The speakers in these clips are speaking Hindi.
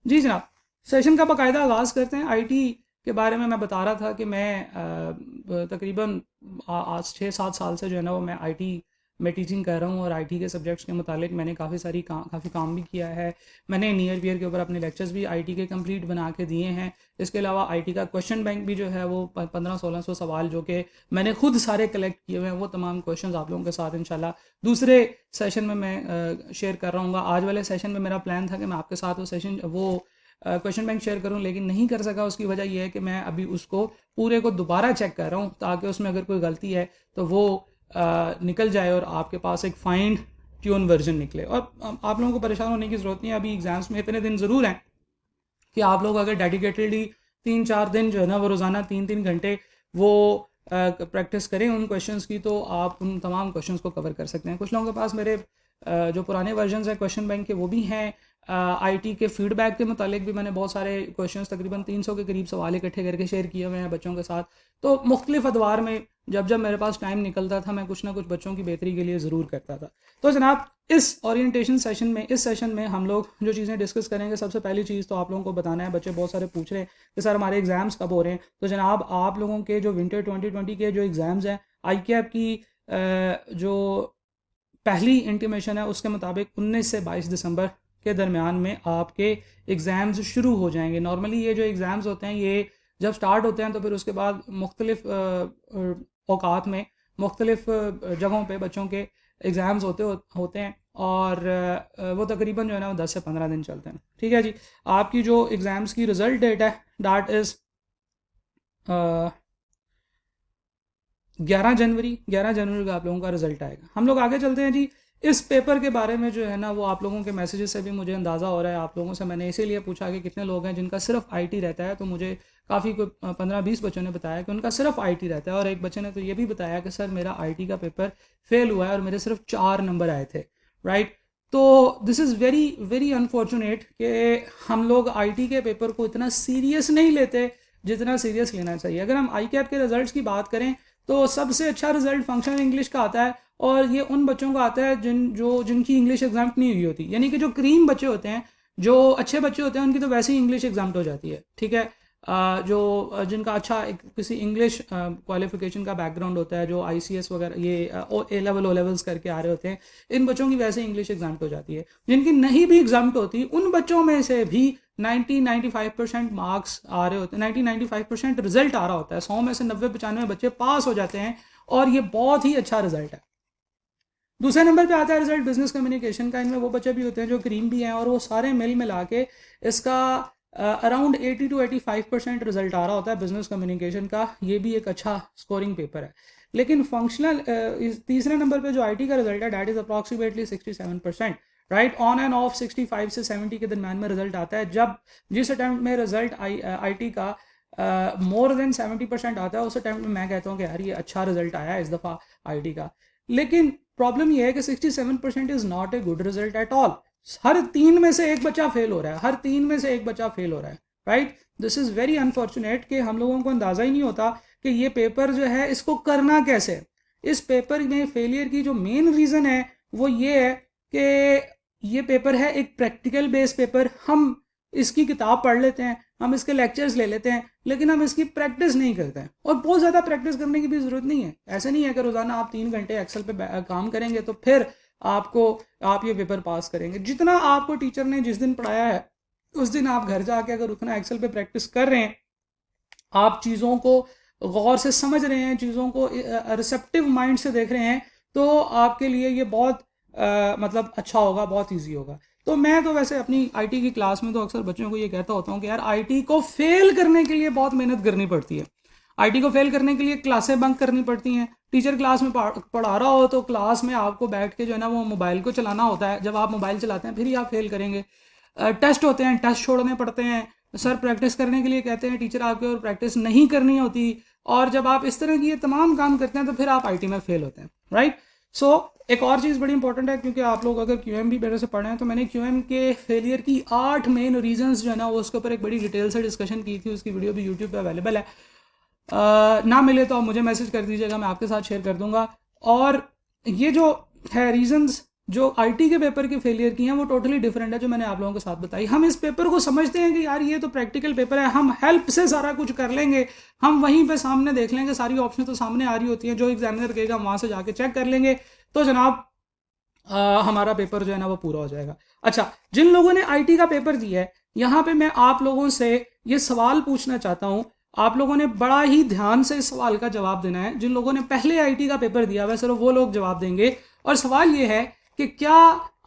जी जनाब, सेशन का बाकायदा आगाज़ करते हैं। आईटी के बारे में मैं बता रहा था कि मैं तकरीबन आज 6-7 साल से जो है ना वो मैं आईटी में टीचिंग कर रहा हूँ और आईटी के सब्जेक्ट्स के मुतालिक मैंने काफ़ी काम भी किया है। मैंने नियर ईयर के ऊपर अपने लेक्चर्स भी आईटी के कंप्लीट बना के दिए हैं। इसके अलावा आईटी का क्वेश्चन बैंक भी जो है वो 1500-1600 सवाल जो कि मैंने खुद सारे कलेक्ट किए हुए हैं, वो तमाम क्वेश्चन आप लोगों के साथ इंशाल्लाह दूसरे सेशन में मैं शेयर कर रहा हूँ। आज वाले सेशन में मेरा प्लान था कि मैं आपके साथ वो क्वेश्चन बैंक शेयर करूं, लेकिन नहीं कर सका। उसकी वजह यह है कि मैं अभी उसको पूरे को दोबारा चेक कर रहा हूं ताकि उसमें अगर कोई गलती है तो वो निकल जाए और आपके पास एक फाइंड ट्यून वर्जन निकले। और आप लोगों को परेशान होने की ज़रूरत नहीं है। अभी एग्ज़ाम्स में इतने दिन ज़रूर हैं कि आप लोग अगर डेडिकेटेडली 3-4 दिन जो है ना वो रोज़ाना 3-3 घंटे वो प्रैक्टिस करें उन क्वेश्चंस की, तो आप उन तमाम क्वेश्चंस को कवर कर सकते हैं। कुछ लोगों के पास मेरे जो पुराने वर्जन्स हैं क्वेश्चन बैंक के वो भी हैं। आईटी के फीडबैक के मुतालिक भी मैंने बहुत सारे क्वेश्चंस तकरीबन 300 के करीब सवाल इकट्ठे करके शेयर किए हुए हैं बच्चों के साथ। तो मुख्तलिफ अदवार में जब जब मेरे पास टाइम निकलता था मैं कुछ ना कुछ बच्चों की बेहतरी के लिए ज़रूर करता था। तो जनाब, इस ओरिएंटेशन सेशन में इस सेशन में हम लोग जो चीज़ें डिस्कस करेंगे, सबसे पहली चीज़ तो आप लोगों को बताना है, बच्चे बहुत सारे पूछ रहे हैं कि सर हमारे एग्ज़ाम्स कब हो रहे हैं। तो जनाब, आप लोगों के जो विंटर 2020 के जो एग्ज़ाम्स हैं, आई कैप की जो पहली इंटीमेशन है उसके मुताबिक 19 से 22 दिसंबर के दरमियान में आपके एग्ज़ाम्स शुरू हो जाएंगे। नॉर्मली ये जो एग्ज़ाम्स होते हैं ये जब स्टार्ट होते हैं तो फिर उसके बाद मुख्तलिफ औकात में मुख्तलिफ जगहों पे बच्चों के एग्ज़ाम्स होते हैं और वो तकरीबन जो है ना वो 10 से 15 दिन चलते हैं। ठीक है जी। आपकी जो एग्ज़ाम्स की रिज़ल्ट डेट है दैट इज़ 11 जनवरी का आप लोगों का रिजल्ट आएगा। हम लोग आगे चलते हैं जी। इस पेपर के बारे में जो है ना वो आप लोगों के मैसेजेस से भी मुझे अंदाज़ा हो रहा है। आप लोगों से मैंने इसीलिए पूछा कि कितने लोग हैं जिनका सिर्फ आईटी रहता है, तो मुझे काफ़ी कोई 15-20 बच्चों ने बताया कि उनका सिर्फ आईटी रहता है। और एक बच्चे ने तो ये भी बताया कि सर मेरा आईटी का पेपर फेल हुआ है और मेरे सिर्फ 4 नंबर आए थे। राइट। तो this is very very unfortunate कि हम लोग आईटी के पेपर को इतना सीरियस नहीं लेते जितना सीरियस लेना चाहिए। अगर हम आई कैप के रिजल्ट्स की बात करें तो सबसे अच्छा रिजल्ट फंक्शनल इंग्लिश का आता है और ये उन बच्चों का आता है जिनकी इंग्लिश एग्जाम नहीं हुई होती। यानी कि जो क्रीम बच्चे होते हैं, जो अच्छे बच्चे होते हैं, उनकी तो वैसे ही इंग्लिश एग्जाम हो जाती है। ठीक है। जिनका अच्छा किसी इंग्लिश क्वालिफिकेशन का बैकग्राउंड होता है, जो आईसीएस वगैरह ये ए लेवल ओ लेवल्स करके आ रहे होते हैं, इन बच्चों की वैसे इंग्लिश एग्जाम हो जाती है। जिनकी नहीं भी एग्जाम होती उन बच्चों में से भी 90-95% मार्क्स आ रहे होते हैं, 90-95% रिजल्ट आ रहा होता है। 100 में से 90-95 बच्चे पास हो जाते हैं और ये बहुत ही अच्छा रिजल्ट है। दूसरे नंबर पे आता है रिजल्ट बिजनेस कम्युनिकेशन का। इनमें वो बच्चे भी होते हैं जो क्रीम भी हैं और वो सारे मिला के इसका अराउंड 80-85% रिजल्ट आ रहा होता है बिजनेस कम्युनिकेशन का। ये भी एक अच्छा स्कोरिंग पेपर है। लेकिन फंक्शनल तीसरे नंबर पे जो आईटी का रिजल्ट है that is approximately 67%। Right. On end of 65 से 70 के दरम्यान में रिजल्ट आता है। जब जिस अटैम्प्ट में रिजल्ट आईटी का मोर देन 70% आता है उस अटैम्प्ट में मैं कहता हूँ कि यार ये अच्छा रिजल्ट आया है इस दफ़ा आईटी का। लेकिन प्रॉब्लम ये है कि 67% is not a good result at all. हर 3 में से एक बच्चा फेल हो रहा है, हर 3 में से एक बच्चा फेल हो रहा है। Right. This is very unfortunate कि हम लोगों को अंदाज़ा ही नहीं होता कि ये पेपर जो है इसको करना कैसे। इस पेपर में फेलियर की जो मेन रीज़न है वो ये है कि ये पेपर है एक प्रैक्टिकल बेस्ड पेपर। हम इसकी किताब पढ़ लेते हैं, हम इसके लेक्चर्स ले लेते हैं, लेकिन हम इसकी प्रैक्टिस नहीं करते हैं। और बहुत ज़्यादा प्रैक्टिस करने की भी ज़रूरत नहीं है। ऐसे नहीं है कि रोज़ाना आप 3 घंटे एक्सेल पे काम करेंगे तो फिर आप ये पेपर पास करेंगे। जितना आपको टीचर ने जिस दिन पढ़ाया है उस दिन आप घर जाके अगर उतना एक्सेल पे प्रैक्टिस कर रहे हैं, आप चीज़ों को गौर से समझ रहे हैं, चीज़ों को रिसेप्टिव माइंड से देख रहे हैं, तो आपके लिए ये बहुत मतलब अच्छा होगा, बहुत ईजी होगा। तो मैं तो वैसे अपनी आईटी की क्लास में तो अक्सर बच्चों को ये कहता होता हूँ कि यार आईटी को फेल करने के लिए बहुत मेहनत करनी पड़ती है। आईटी को फेल करने के लिए क्लासें बंक करनी पड़ती हैं। टीचर क्लास में पढ़ा रहा हो तो क्लास में आपको बैठ के जो है ना वो मोबाइल को चलाना होता है। जब आप मोबाइल चलाते हैं फिर ही आप फेल करेंगे। टेस्ट होते हैं, टेस्ट छोड़ने पड़ते हैं। सर प्रैक्टिस करने के लिए कहते हैं टीचर आपके, और प्रैक्टिस नहीं करनी होती। और जब आप इस तरह की ये तमाम काम करते हैं तो फिर आप आईटी में फेल होते हैं। राइट। सो एक और चीज़ बड़ी इंपॉर्टेंट है, क्योंकि आप लोग अगर क्यूएम भी मेरे से पढ़े हैं तो मैंने क्यूएम के फेलियर की 8 मेन रीजंस जो है ना वो उसके ऊपर एक बड़ी डिटेल से डिस्कशन की थी। उसकी वीडियो भी यूट्यूब पे अवेलेबल है। ना मिले तो आप मुझे मैसेज कर दीजिएगा, मैं आपके साथ शेयर कर दूंगा। और ये जो है रीजंस जो आईटी के पेपर की फेलियर की हैं वो टोटली डिफरेंट है जो मैंने आप लोगों के साथ बताई। हम इस पेपर को समझते हैं कि यार ये तो प्रैक्टिकल पेपर है, हम हेल्प से सारा कुछ कर लेंगे, हम वहीं पे सामने देख लेंगे, सारी ऑप्शन तो सामने आ रही होती हैं, जो एग्जामिनर कहेगा वहाँ से जाके चेक कर लेंगे, तो जनाब हमारा पेपर जो है ना वो पूरा हो जाएगा। अच्छा, जिन लोगों ने आईटी का पेपर दिया है, यहाँ पे मैं आप लोगों से ये सवाल पूछना चाहता हूँ, आप लोगों ने बड़ा ही ध्यान से इस सवाल का जवाब देना है। जिन लोगों ने पहले आईटी का पेपर दिया हुआ है सिर्फ वो लोग जवाब देंगे। और सवाल ये है कि क्या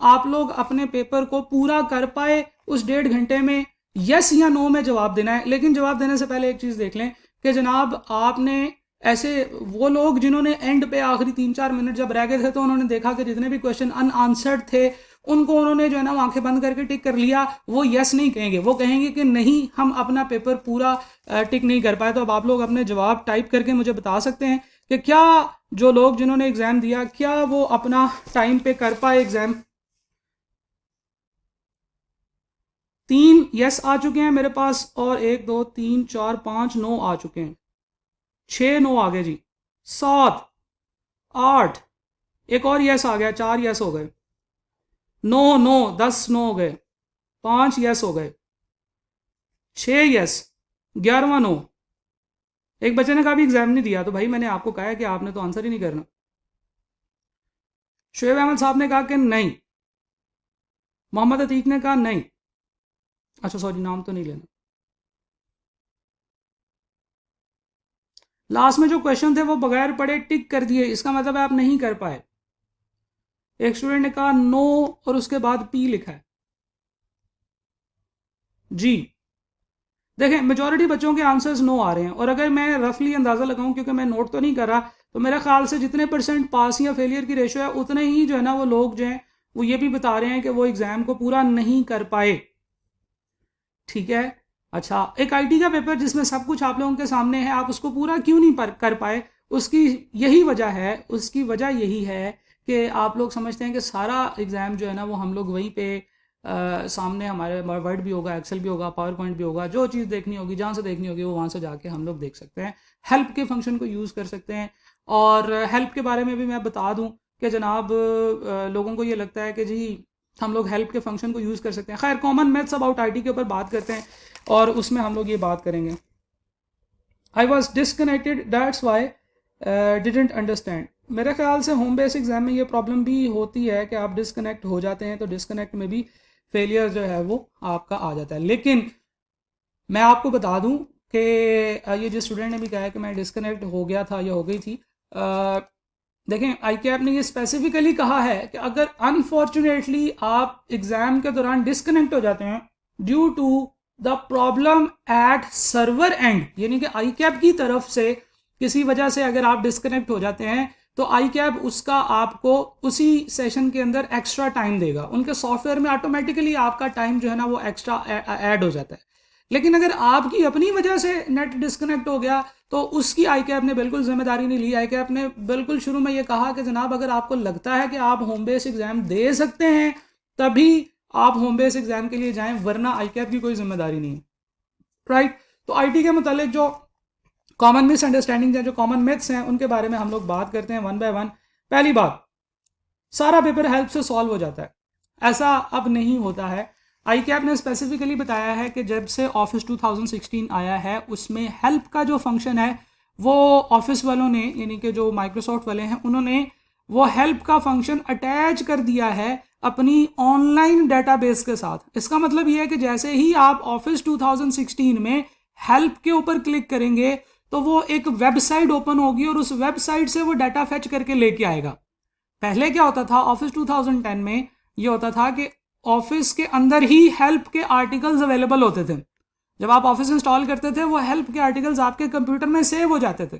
आप लोग अपने पेपर को पूरा कर पाए उस 1.5 घंटे में, यस या नो में जवाब देना है। लेकिन जवाब देने से पहले एक चीज़ देख लें कि जनाब आपने ऐसे वो लोग जिन्होंने एंड पे आखिरी 3-4 मिनट जब रह गए थे तो उन्होंने देखा कि जितने भी क्वेश्चन अनआंसर्ड थे उनको उन्होंने जो है ना आंखें बंद करके टिक कर लिया, वो यस नहीं कहेंगे, वो कहेंगे कि नहीं हम अपना पेपर पूरा टिक नहीं कर पाए। तो अब आप लोग अपने जवाब टाइप करके मुझे बता सकते हैं कि क्या जो लोग जिन्होंने एग्ज़ाम दिया क्या वो अपना टाइम पे कर पाए एग्ज़ाम। 3 यस आ चुके हैं मेरे पास और 1 2 3 4 5 9 आ चुके हैं, 6 9 आ गए जी, 7 8, एक और यस आ गया, 4 यस हो गए, 9 9 10 9 हो गए, 5 यस हो गए, 6 यस, 11वां नो। एक बच्चे ने कहा भी एग्जाम नहीं दिया, तो भाई मैंने आपको कहा है कि आपने तो आंसर ही नहीं करना। शुएब अहमद साहब ने कहा कि नहीं, मोहम्मद अतीक ने कहा नहीं, अच्छा सॉरी नाम तो नहीं लेना। लास्ट में जो क्वेश्चन थे वो बगैर पढ़े टिक कर दिए, इसका मतलब है आप नहीं कर पाए। एक स्टूडेंट ने कहा नो और उसके बाद पी लिखा है जी। देखें मेजॉरिटी बच्चों के आंसर्स नो आ रहे हैं, और अगर मैं रफली अंदाज़ा लगाऊं क्योंकि मैं नोट तो नहीं कर रहा, तो मेरे ख्याल से जितने % पास या फेलियर की रेशो है उतने ही जो है ना वो लोग जो हैं वो ये भी बता रहे हैं कि वो एग्ज़ाम को पूरा नहीं कर पाए। ठीक है, अच्छा एक आईटी का पेपर जिसमें सब कुछ आप लोगों के सामने है, आप उसको पूरा क्यों नहीं कर पाए? उसकी यही वजह है, उसकी वजह यही है कि आप लोग समझते हैं कि सारा एग्ज़ाम जो है ना वो हम लोग वहीं पे सामने हमारे वर्ड भी होगा, एक्सेल भी होगा, पावर पॉइंट भी होगा, जो चीज़ देखनी होगी जहाँ से देखनी होगी वो वहाँ से जाके हम लोग देख सकते हैं। हेल्प के फंक्शन को यूज़ कर सकते हैं। और हेल्प के बारे में भी मैं बता दूँ कि जनाब लोगों को ये लगता है कि जी हम लोग हेल्प के फंक्शन को यूज़ कर सकते हैं। खैर कॉमन मैथ्स अबाउट आईटी के ऊपर बात करते हैं और उसमें हम लोग ये बात करेंगे। I was disconnected that's why didn't understand. मेरे ख्याल से होम बेस एग्ज़ाम में ये प्रॉब्लम भी होती है कि आप डिसकनेक्ट हो जाते हैं, तो डिसकनेक्ट में भी फेलियर जो है वो आपका आ जाता है। लेकिन मैं आपको बता दूं कि ये जो स्टूडेंट ने भी कहा है कि मैं डिसकनेक्ट हो गया था या हो गई थी, देखें आई कैप ने ये स्पेसिफिकली कहा है कि अगर अनफॉर्चुनेटली आप एग्ज़ाम के दौरान डिसकनेक्ट हो जाते हैं due to the problem at server end, यानी कि आई कैप की तरफ से किसी वजह से अगर आप डिसकनेक्ट हो जाते हैं तो आई कैप उसका आपको उसी सेशन के अंदर एक्स्ट्रा टाइम देगा। उनके सॉफ्टवेयर में ऑटोमेटिकली आपका टाइम जो है ना वो एक्स्ट्रा ऐड हो जाता है। लेकिन अगर आपकी अपनी वजह से नेट डिस्कनेक्ट हो गया तो उसकी आई कैप ने बिल्कुल जिम्मेदारी नहीं ली। आई कैप ने बिल्कुल शुरू में ये कहा कि जनाब अगर आपको लगता है कि आप होम बेस एग्जाम दे सकते हैं तभी आप होम बेस एग्जाम के लिए जाएं, वरना आई कैप की कोई जिम्मेदारी नहीं है। राइट, तो आईटी के मुतालिक जो कॉमन मिसअंडरस्टैंडिंग है, जो कॉमन मिथ्स हैं, उनके बारे में हम लोग बात करते हैं वन बाय वन। पहली बात, सारा पेपर हेल्प से सॉल्व हो जाता है, ऐसा अब नहीं होता है। आई कैप ने स्पेसिफिकली बताया है कि जब से ऑफिस 2016 आया है उसमें हेल्प का जो फंक्शन है वो ऑफिस वालों ने, यानी कि जो माइक्रोसॉफ्ट वाले हैं, उन्होंने वो हेल्प का फंक्शन अटैच कर दिया है अपनी ऑनलाइन डेटाबेस के साथ। इसका मतलब ये है कि जैसे ही आप ऑफिस 2016 में हेल्प के ऊपर क्लिक करेंगे तो वो एक वेबसाइट ओपन होगी और उस वेबसाइट से वो डाटा फेच करके लेके आएगा। पहले क्या होता था ऑफिस 2010 में, ये होता था कि ऑफिस के अंदर ही हेल्प के आर्टिकल्स अवेलेबल होते थे। जब आप ऑफिस इंस्टॉल करते थे वो हेल्प के आर्टिकल्स आपके कंप्यूटर में सेव हो जाते थे,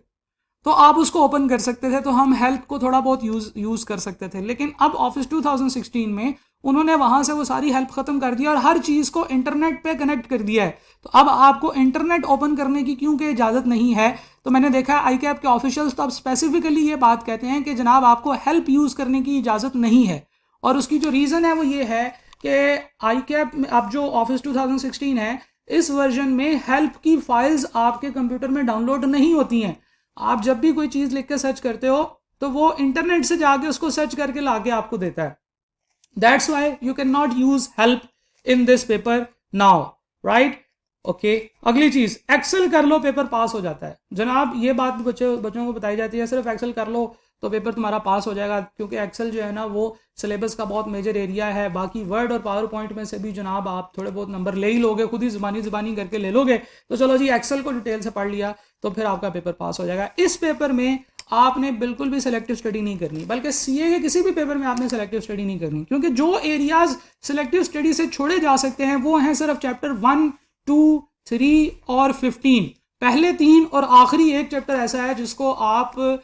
तो आप उसको ओपन कर सकते थे, तो हम हेल्प को थोड़ा बहुत यूज़ कर सकते थे। लेकिन अब ऑफिस 2016 में उन्होंने वहाँ से वो सारी हेल्प ख़त्म कर दिया और हर चीज़ को इंटरनेट पे कनेक्ट कर दिया है। तो अब आपको इंटरनेट ओपन करने की क्योंकि इजाज़त नहीं है, तो मैंने देखा है आई कैप के ऑफिशियल्स तो अब स्पेसिफिकली ये बात कहते हैं कि जनाब आपको हेल्प यूज़ करने की इजाज़त नहीं है। और उसकी जो रीज़न है वो ये है कि आई कैप में अब जो ऑफिस 2016 है इस वर्जन में हेल्प की फाइल्स आपके कंप्यूटर में डाउनलोड नहीं होती हैं। आप जब भी कोई चीज़ लिख के सर्च करते हो तो वो इंटरनेट से जाके उसको सर्च करके लाके आपको देता है। That's why you can not use help in this paper now, right? Okay, अगली चीज, एक्सेल कर लो पेपर पास हो जाता है जनाब। ये बात भी बच्चों को बताई जाती है, सिर्फ एक्सेल कर लो तो पेपर तुम्हारा पास हो जाएगा, क्योंकि एक्सेल जो है ना वो सिलेबस का बहुत मेजर एरिया है। बाकी वर्ड और पावर पॉइंट में से भी जनाब आप थोड़े बहुत नंबर ले ही लोगे, खुद ही ज़बानी करके ले लोगे। तो चलो जी, एक्सेल को डिटेल से पढ़ लिया तो फिर आपका पेपर पास हो जाएगा। इस पेपर में आपने बिल्कुल भी सेलेक्टिव स्टडी नहीं करनी, बल्कि सीए के किसी भी पेपर में आपने सेलेक्टिव स्टडी नहीं करनी, क्योंकि जो एरियाज सेलेक्टिव स्टडी से छोड़े जा सकते हैं वो हैं सिर्फ चैप्टर 1, 2, 3 और 15। पहले 3 और आखिरी एक चैप्टर ऐसा है जिसको आप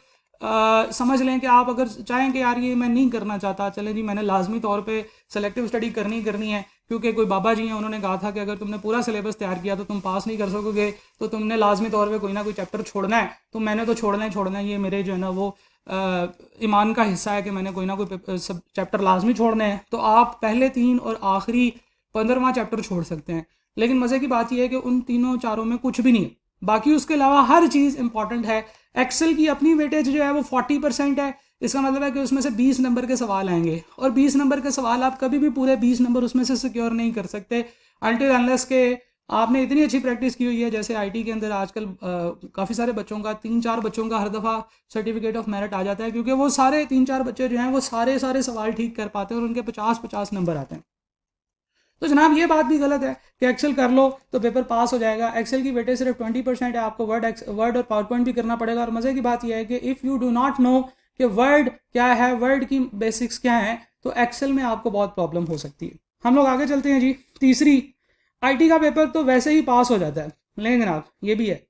समझ लें कि आप अगर चाहें कि यार ये मैं नहीं करना चाहता, चले जी मैंने लाजमी तौर पे सेलेक्टिव स्टडी करनी है, क्योंकि कोई बाबा जी हैं उन्होंने कहा था कि अगर तुमने पूरा सिलेबस तैयार किया तो तुम पास नहीं कर सकोगे, तो तुमने लाजमी तौर पे कोई ना कोई चैप्टर छोड़ना है। तो मैंने तो छोड़ना है, ये मेरे जो है ना वो ईमान का हिस्सा है कि मैंने कोई ना कोई सब चैप्टर लाजमी छोड़ने हैं। तो आप पहले 3 और आखिरी 15वां चैप्टर छोड़ सकते हैं, लेकिन मज़े की बात यह है कि उन तीनों चारों में कुछ भी नहीं है, बाकी उसके अलावा हर चीज़ इंपॉर्टेंट है। एक्सेल की अपनी वेटेज जो है वो 40% है, इसका मतलब है कि उसमें से 20 नंबर के सवाल आएंगे, और 20 नंबर के सवाल आप कभी भी पूरे 20 नंबर उसमें से सिक्योर नहीं कर सकते अनटिल अनलेस के आपने इतनी अच्छी प्रैक्टिस की हुई है। जैसे आईटी के अंदर आजकल काफ़ी सारे बच्चों का 3-4 बच्चों का हर दफ़ा सर्टिफिकेट ऑफ मेरिट आ जाता है, क्योंकि वो सारे 3-4 बच्चे जो हैं वो सारे सवाल ठीक कर पाते हैं और उनके 50-50 नंबर आते हैं। तो जनाब ये बात भी गलत है कि एक्सेल कर लो तो पेपर पास हो जाएगा। एक्सेल की वेटेज सिर्फ 20% है, आपको वर्ड और पावर पॉइंट भी करना पड़ेगा। और मज़े की बात यह है कि if you do not know कि वर्ड क्या है, वर्ड की बेसिक्स क्या है, तो एक्सेल में आपको बहुत प्रॉब्लम हो सकती है। हम लोग आगे चलते हैं जी। तीसरी, आईटी का पेपर तो वैसे ही पास हो जाता है, लेकिन जनाब ये भी है,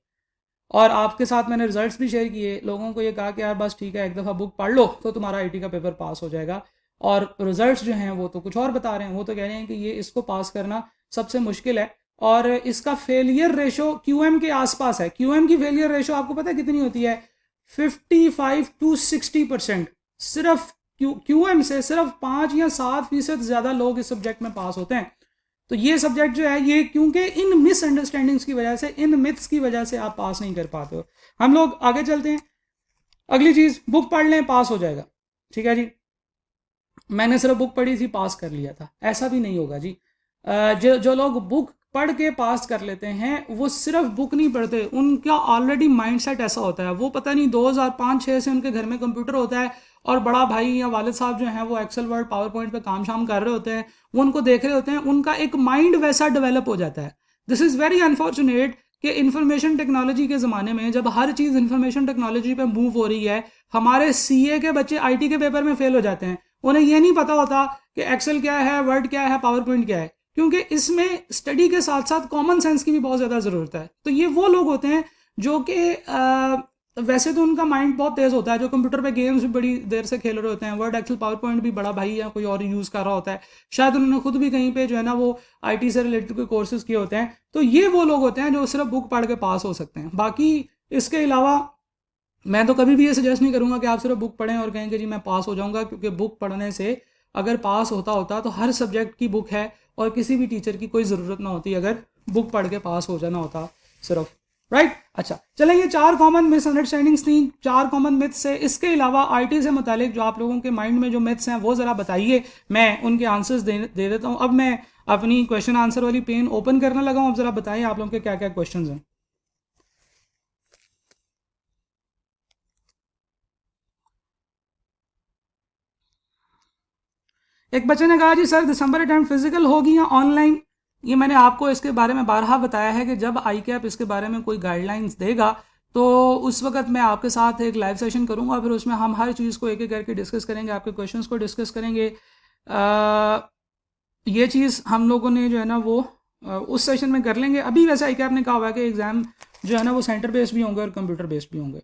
और आपके साथ मैंने रिजल्ट्स भी शेयर किए, लोगों को ये कहा कि यार बस ठीक है एक दफ़ा बुक पढ़ लो तो तुम्हारा आईटी का पेपर पास हो जाएगा, और रिजल्ट्स जो हैं वो तो कुछ और बता रहे हैं। वो तो कह रहे हैं कि ये इसको पास करना सबसे मुश्किल है, और इसका फेलियर रेशो क्यूएम के आसपास है। क्यूएम की फेलियर रेशो आपको पता है कितनी होती है? 55 to 60%। सिर्फ क्यूएम से सिर्फ 5 या 7% ज़्यादा लोग इस सब्जेक्ट में पास होते हैं। तो ये सब्जेक्ट जो है ये क्योंकि इन मिसअंडरस्टैंडिंग्स की वजह से, इन मिथ्स की वजह से आप पास नहीं कर पाते हो। हम लोग आगे चलते हैं। अगली चीज़, बुक पढ़ लें पास हो जाएगा। ठीक है जी, मैंने सिर्फ बुक पढ़ी थी पास कर लिया था, ऐसा भी नहीं होगा जी। जो लोग बुक पढ़ के पास कर लेते हैं वो सिर्फ बुक नहीं पढ़ते, उनका ऑलरेडी माइंडसेट ऐसा होता है। वो पता नहीं 2005-6 से उनके घर में कंप्यूटर होता है, और बड़ा भाई या वालिद साहब जो हैं वो एक्सेल वर्ड पावर पॉइंट पे काम शाम कर रहे होते हैं, वो उनको देख रहे होते हैं, उनका एक माइंड वैसा डेवलप हो जाता है। दिस इज़ वेरी अनफॉर्चुनेट कि इंफॉर्मेशन टेक्नोलॉजी के ज़माने में जब हर चीज़ इंफॉर्मेशन टेक्नोलॉजी पे मूव हो रही है, हमारे सीए के बच्चे आईटी के पेपर में फेल हो जाते हैं। उन्हें यह नहीं पता होता कि एक्सेल क्या है, वर्ड क्या है, पावर पॉइंट क्या है, क्योंकि इसमें स्टडी के साथ साथ कॉमन सेंस की भी बहुत ज़्यादा ज़रूरत है। तो ये वो लोग होते हैं जो कि वैसे तो उनका माइंड बहुत तेज़ होता है, जो कंप्यूटर पे गेम्स भी बड़ी देर से खेल रहे होते हैं, वर्ड एक्सेल पावर पॉइंट भी बड़ा भाई या कोई और यूज़ कर रहा होता है, शायद उन्होंने खुद भी कहीं पे जो है ना वो आईटी से रिलेटेड कोई कोर्सेज किए होते हैं। तो ये वो लोग होते हैं जो सिर्फ बुक पढ़ के पास हो सकते हैं। बाकी इसके अलावा मैं तो कभी भी ये सजेस्ट नहीं करूँगा कि आप सिर्फ बुक पढ़ें और कहें कि जी मैं पास हो जाऊँगा, क्योंकि बुक पढ़ने से अगर पास होता तो हर सब्जेक्ट की बुक है और किसी भी टीचर की कोई ज़रूरत ना होती अगर बुक पढ़ के पास हो जाना होता सिर्फ, राइट? अच्छा, चलें, ये 4 कॉमन मिसअंडरस्टैंडिंग्स थी, 4 कॉमन मिथ्स है। इसके अलावा आईटी से मुतालिक जो आप लोगों के माइंड में जो मिथ्स हैं वो ज़रा बताइए, मैं उनके आंसर्स दे देता हूँ। अब मैं अपनी क्वेश्चन आंसर वाली पेन ओपन करने लगा हूँ। अब ज़रा बताइए आप लोगों के क्या क्या क्वेश्चन हैं। एक बच्चे ने कहा जी सर दिसंबर अटेम्प्ट फिजिकल होगी या ऑनलाइन? ये मैंने आपको इसके बारे में बारहा बताया है कि जब आई कैप इसके बारे में कोई गाइडलाइंस देगा तो उस वक्त मैं आपके साथ एक लाइव सेशन करूंगा, फिर उसमें हम हर चीज़ को एक एक करके डिस्कस करेंगे, आपके क्वेश्चंस को डिस्कस करेंगे। ये चीज़ हम लोगों ने जो है ना वो उस सेशन में कर लेंगे। अभी वैसे आई कैप ने कहा हुआ है कि एग्ज़ाम जो है ना वो सेंटर बेस्ड भी होंगे और कंप्यूटर बेस्ड भी होंगे।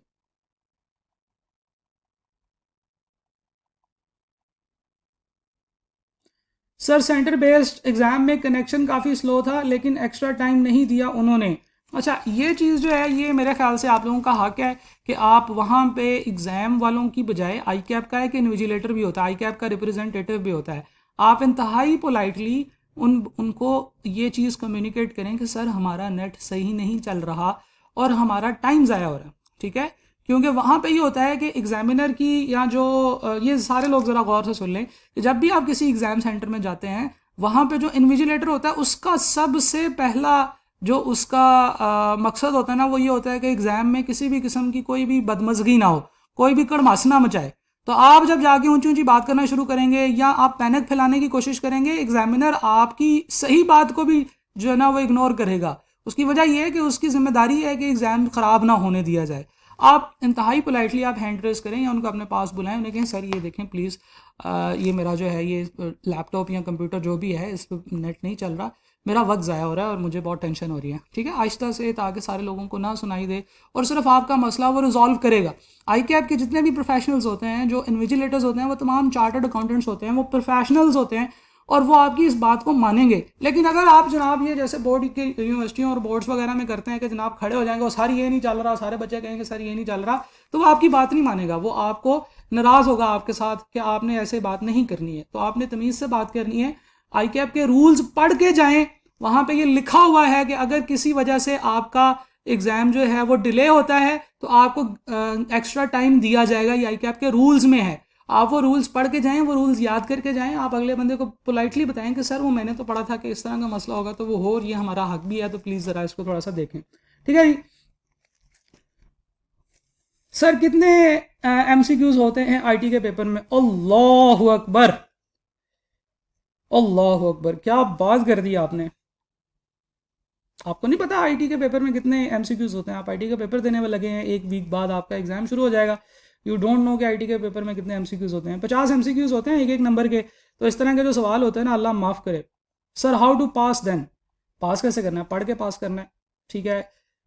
सर सेंटर बेस्ड एग्ज़ाम में कनेक्शन काफ़ी स्लो था लेकिन एक्स्ट्रा टाइम नहीं दिया उन्होंने। अच्छा, ये चीज़ जो है ये मेरे ख्याल से आप लोगों का हक है कि आप वहाँ पे एग्ज़ाम वालों की बजाय, आई कैप का है कि इन्विजिलेटर भी होता है, आई कैप का रिप्रेजेंटेटिव भी होता है, आप इंतहाई पोलाइटली उनको ये चीज़ कम्युनिकेट करें कि सर हमारा नेट सही नहीं चल रहा और हमारा टाइम ज़ाया हो रहा है। ठीक है, क्योंकि वहाँ पे ये होता है कि एग्जामिनर की या जो ये सारे लोग ज़रा गौर से सुन लें कि जब भी आप किसी एग्ज़ाम सेंटर में जाते हैं, वहाँ पे जो इन्विजिलेटर होता है उसका सबसे पहला जो उसका मकसद होता है ना, वो ये होता है कि एग्ज़ाम में किसी भी किस्म की कोई भी बदमज़गी ना हो, कोई भी कड़माश ना मचाए। तो आप जब जाके ऊंची ऊंची बात करना शुरू करेंगे या आप पैनिक फैलाने की कोशिश करेंगे, एग्जामिनर आपकी सही बात को भी जो है ना वो इग्नोर करेगा। उसकी वजह यह है कि उसकी जिम्मेदारी है कि एग्जाम ख़राब ना होने दिया जाए। आप इंतहाई पोलाइटली आप हैंड रेस करें या उनको अपने पास बुलाएं, उन्हें कहें सर ये देखें प्लीज़, ये मेरा जो है ये लैपटॉप या कंप्यूटर जो भी है इस पर नेट नहीं चल रहा, मेरा वक्त ज़ाया हो रहा है और मुझे बहुत टेंशन हो रही है। ठीक है, आहिस्ता से, ताकि सारे लोगों को ना सुनाई दे और सिर्फ आपका मसला वो रिजॉल्व करेगा। आई कैप के जितने भी प्रोफेशनल्स होते हैं, जो इन्विजिलेटर्स होते हैं, वो तमाम चार्टर्ड अकाउंटेंट्स होते हैं, वो प्रोफेशनल्स होते हैं और वो आपकी इस बात को मानेंगे। लेकिन अगर आप जनाब ये जैसे बोर्ड की यूनिवर्सिटियों और बोर्ड्स वगैरह में करते हैं कि जनाब खड़े हो जाएंगे और सर ये नहीं चल रहा, सारे बच्चे कहेंगे सर ये नहीं चल रहा, तो वो आपकी बात नहीं मानेगा, वो आपको नाराज़ होगा आपके साथ कि आपने ऐसे बात नहीं करनी है। तो आपने तमीज़ से बात करनी है। आई कैप के रूल्स पढ़ के जाएँ, वहाँ पे ये लिखा हुआ है कि अगर किसी वजह से आपका एग्ज़ाम जो है वो डिले होता है तो आपको एक्स्ट्रा टाइम दिया जाएगा। ये आई कैप के रूल्स में है। आप वो रूल्स पढ़ के जाएं, वो रूल्स याद करके जाएं। आप अगले बंदे को पोलाइटली बताएं कि सर वो मैंने तो पढ़ा था कि इस तरह का मसला होगा, तो वो हो और ये हमारा हक भी है, तो प्लीज़ ज़रा इसको थोड़ा सा देखें। ठीक है जी। सर कितने MCQs होते हैं आईटी के पेपर में? अल्लाह अकबर, अल्लाह अकबर, क्या बात कर दी आपने। आपको नहीं पता आईटी के पेपर में कितने MCQs होते हैं? आप आईटी का पेपर देने में लगे हैं, एक वीक बाद आपका एग्जाम शुरू हो जाएगा। यू डोंट नो कि आईटी के पेपर में कितने MCQs होते हैं? 50 MCQs होते हैं, एक एक नंबर के। तो इस तरह के जो सवाल होते हैं ना, अल्लाह माफ़ करे। Sir how to pass then? Pass कैसे करना है? पढ़ के पास करना है। ठीक है,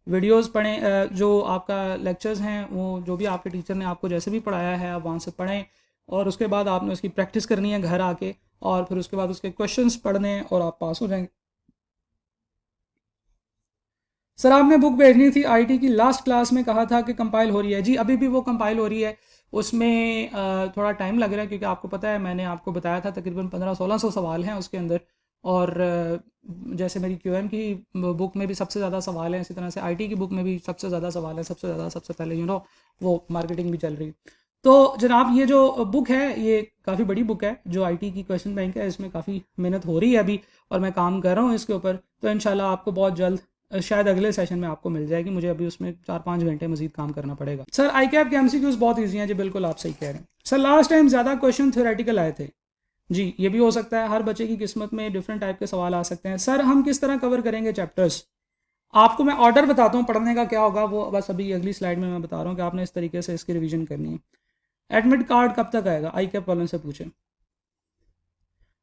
वीडियोस पढ़ें, जो आपका लेक्चर्स हैं वो जो भी आपके टीचर ने आपको जैसे भी पढ़ाया है आप वहाँ से पढ़ें, और उसके बाद आपने उसकी प्रैक्टिस करनी है घर आके, और फिर उसके बाद उसके क्वेश्चंस पढ़ने और आप पास हो जाएंगे। सर आपने बुक भेजनी थी आईटी की, लास्ट क्लास में कहा था कि कंपाइल हो रही है। जी अभी भी वो कंपाइल हो रही है, उसमें थोड़ा टाइम लग रहा है क्योंकि आपको पता है मैंने आपको बताया था तकरीबन 1500-1600 सवाल हैं उसके अंदर। और जैसे मेरी QM की बुक में भी सबसे ज़्यादा सवाल हैं, इसी तरह से आईटी की बुक में भी सबसे ज़्यादा सवाल है, सबसे ज़्यादा सबसे पहले वो मार्केटिंग भी चल रही। तो जनाब ये जो बुक है ये काफ़ी बड़ी बुक है, जो आईटी की क्वेश्चन बैंक है, इसमें काफ़ी मेहनत हो रही है अभी और मैं काम कर रहा हूँ इसके ऊपर। तो इंशाल्लाह आपको बहुत जल्द, शायद अगले सेशन में आपको मिल जाएगी। मुझे अभी उसमें 4-5 घंटे मजीद काम करना पड़ेगा। सर आई कैप के MCQs बहुत ईजी हैं। जी बिल्कुल आप सही कह रहे हैं। सर लास्ट टाइम ज़्यादा क्वेश्चन थ्योरेटिकल आए थे। जी ये भी हो सकता है, हर बच्चे की किस्मत में डिफरेंट टाइप के सवाल आ सकते हैं। सर हम किस तरह कवर करेंगे चैप्टर्स? आपको मैं ऑर्डर बताता हूँ पढ़ने का क्या होगा, वो बस अभी अगली स्लाइड में मैं बता रहा हूँ कि आपने इस तरीके से इसकी रिवीजन करनी है। एडमिट कार्ड कब तक आएगा? आई कैप वालों से पूछें।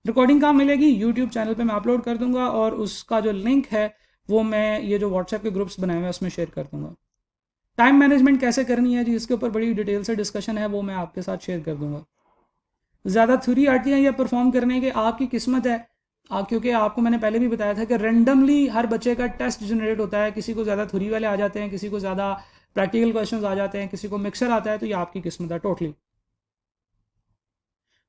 रिकॉर्डिंग कहाँ मिलेगी? यूट्यूब चैनल पे मैं अपलोड कर दूंगा और उसका जो लिंक है वो मैं ये जो व्हाट्सएप के ग्रुप्स बनाए हुए हैं उसमें शेयर कर दूंगा। टाइम मैनेजमेंट कैसे करनी है जी, इसके ऊपर बड़ी डिटेल से डिस्कशन है, वो मैं आपके साथ शेयर कर दूंगा। ज़्यादा थ्योरी आती है या परफॉर्म करने के, आपकी किस्मत है। क्योंकि आपको मैंने पहले भी बताया था कि रेंडमली हर बच्चे का टेस्ट जनरेट होता है। किसी को ज़्यादा थ्योरी वाले आ जाते हैं, किसी को ज़्यादा प्रैक्टिकल क्वेश्चन आ जाते हैं, किसी को मिक्सर आता है, तो ये आपकी किस्मत है टोटली।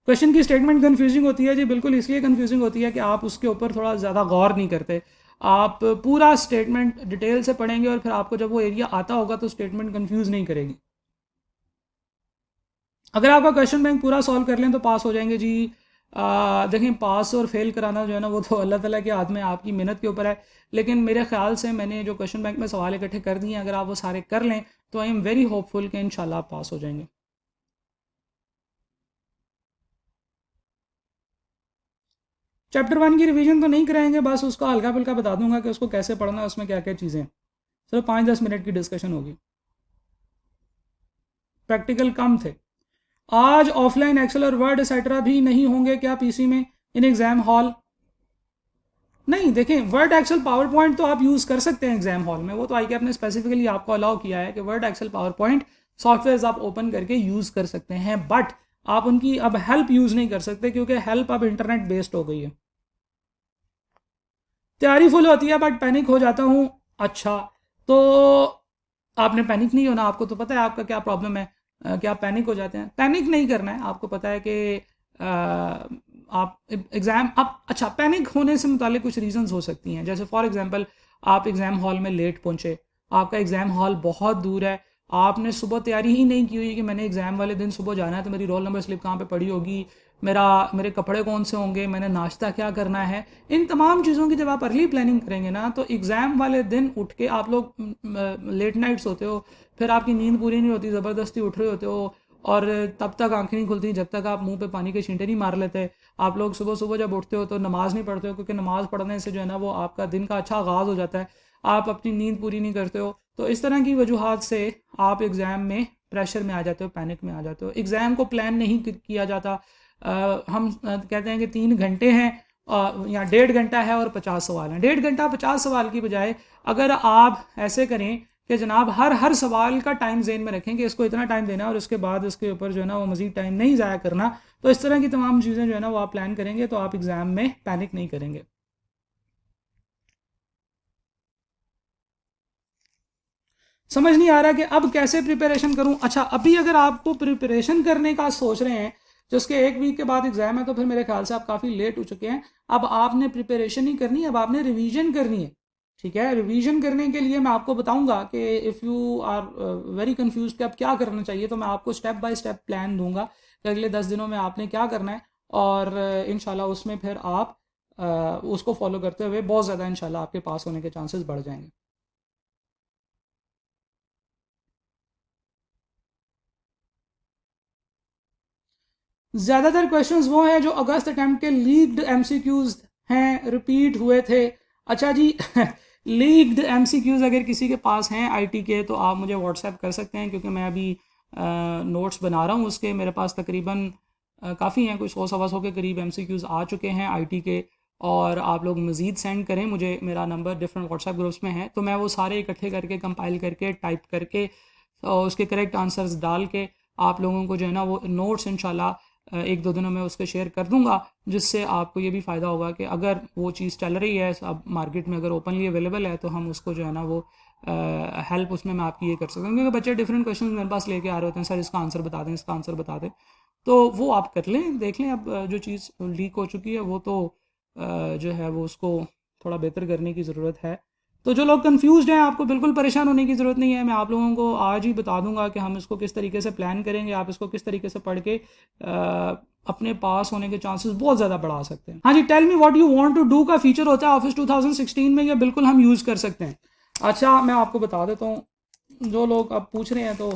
क्वेश्चन की स्टेटमेंट कंफ्यूजिंग होती है जी, बिल्कुल इसलिए कंफ्यूजिंग होती है कि आप उसके ऊपर थोड़ा ज़्यादा गौर नहीं करते। आप पूरा स्टेटमेंट डिटेल से पढ़ेंगे और फिर आपको जब वो एरिया आता होगा तो स्टेटमेंट कंफ्यूज नहीं करेगी। अगर आपका क्वेश्चन बैंक पूरा सॉल्व कर लें तो पास हो जाएंगे जी। देखें पास और फेल कराना जो है ना वो तो अल्लाह ताला के हाथ में, आपकी मेहनत के ऊपर है। लेकिन मेरे ख्याल से मैंने जो क्वेश्चन बैंक में सवाल इकट्ठे कर दिए, अगर आप वो सारे कर लें तो आई एम वेरी होपफुल कि इंशाल्लाह आप पास हो जाएंगे। चैप्टर 1 की रिवीजन तो नहीं कराएंगे, बस उसका हल्का फुल्का बता दूंगा कि उसको कैसे पढ़ना है, उसमें क्या क्या चीज़ें। सिर्फ 5-10 मिनट की डिस्कशन होगी। प्रैक्टिकल कम थे आज। ऑफलाइन एक्सेल और वर्ड एक्सेट्रा भी नहीं होंगे क्या पीसी में इन एग्जाम हॉल? नहीं, देखें वर्ड एक्सेल पावर पॉइंट तो आप यूज़ कर सकते हैं एग्जाम हॉल में, वो तो आई कैप ने स्पेसिफिकली आपको अलाउ किया है कि Word Excel PowerPoint software आप ओपन करके यूज़ कर सकते हैं, बट आप उनकी अब हेल्प यूज़ नहीं कर सकते क्योंकि हेल्प अब इंटरनेट बेस्ड हो गई है। तैयारी फुल होती है बट पैनिक हो जाता हूँ। अच्छा, तो आपने पैनिक नहीं होना, आपको तो पता है आपका क्या प्रॉब्लम है कि आप पैनिक हो जाते हैं। पैनिक नहीं करना है, आपको पता है कि आप एग्ज़ाम आप, अच्छा पैनिक होने से मुतालिक कुछ रीजंस हो सकती हैं। जैसे फॉर एग्जांपल आप एग्ज़ाम हॉल में लेट पहुँचे, आपका एग्ज़ाम हॉल बहुत दूर है आपने सुबह तैयारी ही नहीं की हुई कि मैंने एग्ज़ाम वाले दिन सुबह जाना है तो मेरी रोल नंबर स्लिप कहाँ पे पड़ी होगी, मेरे कपड़े कौन से होंगे, मैंने नाश्ता क्या करना है, इन तमाम चीज़ों की जब आप अर्ली प्लानिंग करेंगे ना तो एग्ज़ाम वाले दिन उठ के आप लोग लेट नाइट सोते हो, फिर आपकी नींद पूरी नहीं होती, ज़बरदस्ती उठ रहे होते हो और तब तक आंखें नहीं खुलती जब तक आप मुंह पे पानी के छींटे नहीं मार लेते। आप लोग सुबह सुबह जब उठते हो तो नमाज़ नहीं पढ़ते हो, क्योंकि नमाज़ पढ़ने से जो है ना वो आपका दिन का अच्छा आगाज़ हो जाता है, आप अपनी नींद पूरी नहीं करते हो। तो इस तरह की वजूहात से आप एग्ज़ाम में प्रेशर में आ जाते हो, पैनिक में आ जाते हो। एग्ज़ाम को प्लान नहीं किया जाता। हम कहते हैं कि 3 घंटे हैं या 1.5 घंटा है और 50 सवाल हैं। 1.5 घंटा 50 सवाल की बजाय अगर आप ऐसे करें कि जनाब हर सवाल का टाइम जेन में रखें कि इसको इतना टाइम देना और उसके बाद इसके ऊपर जो है ना वो मज़ीद टाइम नहीं ज़ाया करना, तो इस तरह की तमाम चीज़ें जो है ना वो आप प्लान करेंगे तो आप एग्ज़ाम में पैनिक नहीं करेंगे। समझ नहीं आ रहा कि अब कैसे प्रिपरेशन करूं। अच्छा, अभी अगर आपको प्रिपरेशन करने का सोच रहे हैं जिसके 1 वीक के बाद एग्जाम है तो फिर मेरे ख्याल से आप काफ़ी लेट हो चुके हैं। अब आपने प्रिपरेशन ही करनी है, अब आपने रिवीजन करनी है। ठीक है, रिवीजन करने के लिए मैं आपको बताऊंगा कि if you are very confuse कि अब क्या करना चाहिए, तो मैं आपको स्टेप बाय स्टेप प्लान दूंगा कि अगले 10 दिनों में आपने क्या करना है, और इंशाल्लाह उसमें फिर आप उसको फॉलो करते हुए बहुत ज़्यादा इंशाल्लाह आपके पास होने के चांसेस बढ़ जाएंगे। ज़्यादातर क्वेश्चंस वो हैं जो अगस्त अटेम्प्ट के लीक्ड एमसीक्यूज हैं, रिपीट हुए थे। अच्छा जी लीक्ड एमसीक्यूज अगर किसी के पास हैं आईटी के तो आप मुझे व्हाट्सएप कर सकते हैं, क्योंकि मैं अभी नोट्स बना रहा हूँ उसके। मेरे पास तकरीबन काफ़ी हैं, कोई 100 सवा 100 के करीब एमसीक्यूज आ चुके हैं आईटी के, और आप लोग मज़ीद सेंड करें मुझे, मेरा नंबर डिफरेंट व्हाट्सएप ग्रुप्स में है, तो मैं वो सारे इकट्ठे करके कंपाइल करके टाइप करके और उसके करेक्ट आंसर्स डाल के आप लोगों को जो है ना वो नोट्स इंशाल्लाह 1-2 दिनों में उसके शेयर कर दूंगा, जिससे आपको ये भी फ़ायदा होगा कि अगर वो चीज़ चल रही है अब मार्केट में, अगर ओपनली अवेलेबल है, तो हम उसको जो है ना वो हेल्प उसमें मैं आपकी ये कर सकता हूँ। क्योंकि बच्चे डिफरेंट क्वेश्चन मेरे पास लेके आ रहे होते हैं, सर इसका आंसर बता दें, इसका आंसर बता दें, तो वो आप कर लें, देख लें। अब जो चीज़ लीक हो चुकी है वो तो जो है वो उसको थोड़ा बेहतर करने की ज़रूरत है। तो जो लोग कंफ्यूज्ड हैं, आपको बिल्कुल परेशान होने की ज़रूरत नहीं है, मैं आप लोगों को आज ही बता दूंगा कि हम इसको किस तरीके से प्लान करेंगे, आप इसको किस तरीके से पढ़ के अपने पास होने के चांसेस बहुत ज़्यादा बढ़ा सकते हैं। हाँ जी, tell me what you want to do का फीचर होता है ऑफिस 2016 में, ये बिल्कुल हम यूज़ कर सकते हैं। अच्छा, मैं आपको बता देता हूँ, जो लोग अब पूछ रहे हैं तो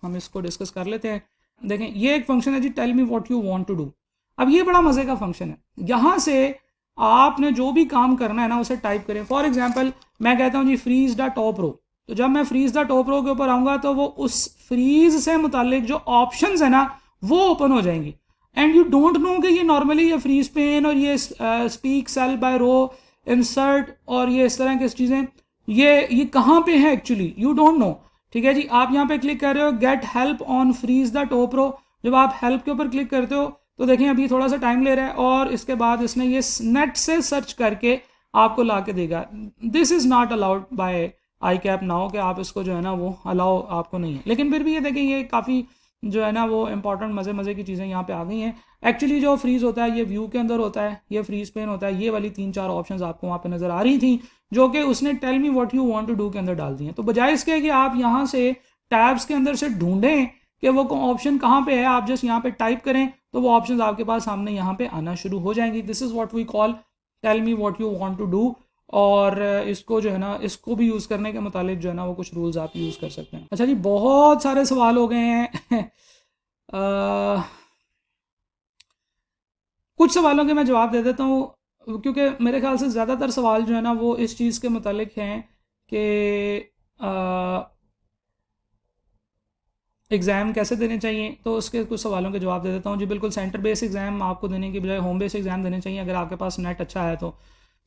हम इसको डिस्कस कर लेते हैं। देखें, ये एक फंक्शन है जी, tell me what you want to do. अब ये बड़ा मज़े का फंक्शन है। यहाँ से आपने जो भी काम करना है ना उसे टाइप करें। फॉर एग्जाम्पल मैं कहता हूँ जी फ्रीज द टॉप रो, तो जब मैं फ्रीज द टॉप रो के ऊपर आऊँगा तो वो उस फ्रीज से मुतालिक जो ऑप्शंस है ना वो ओपन हो जाएंगी। एंड यू डोंट नो कि ये नॉर्मली ये फ्रीज पेन और ये स्पीक सेल बाय रो, इंसर्ट और ये इस तरह की चीज़ें ये कहाँ पे है एक्चुअली, यू डोंट नो। ठीक है जी, आप यहाँ पे क्लिक कर रहे हो get help on freeze the top row. जब आप हेल्प के ऊपर क्लिक करते हो तो देखें अभी थोड़ा सा टाइम ले रहा है, और इसके बाद इसने ये नेट से सर्च करके आपको ला के देगा। This is not allowed by I cap now, कि आप इसको जो है ना वो अलाउ आपको नहीं है, लेकिन फिर भी ये देखें ये काफ़ी जो है ना वो इंपॉर्टेंट मज़े की चीज़ें यहाँ पे आ गई हैं। एक्चुअली जो फ्रीज होता है ये व्यू के अंदर होता है, ये फ्रीज पेन होता है, ये वाली 3-4 ऑप्शंस आपको वहाँ पे नज़र आ रही थी जो कि उसने tell me what you want to do के अंदर डाल दी हैं। तो बजाय इसके कि आप यहाँ से टैब्स के अंदर से ढूंढें कि वो ऑप्शन कहाँ पे है, आप जस्ट यहाँ पे टाइप करें तो वो ऑप्शंस आपके पास सामने यहाँ पे आना शुरू हो जाएंगी। This is what we call tell me what you want to do. और इसको जो है ना इसको भी यूज़ करने के मुतालिक जो है ना वो कुछ रूल्स आप यूज़ कर सकते हैं। अच्छा जी, बहुत सारे सवाल हो गए हैं कुछ सवालों के मैं जवाब दे देता हूँ, क्योंकि मेरे ख्याल से ज़्यादातर सवाल जो है ना वो इस चीज़ के मुतालिक हैं कि एग्ज़ाम कैसे देने चाहिए। तो उसके कुछ सवालों के जवाब दे देता हूँ जी। बिल्कुल सेंटर बेस एग्ज़ाम आपको देने की बजाय होम बेस एग्ज़ाम देने चाहिए अगर आपके पास नेट अच्छा है तो।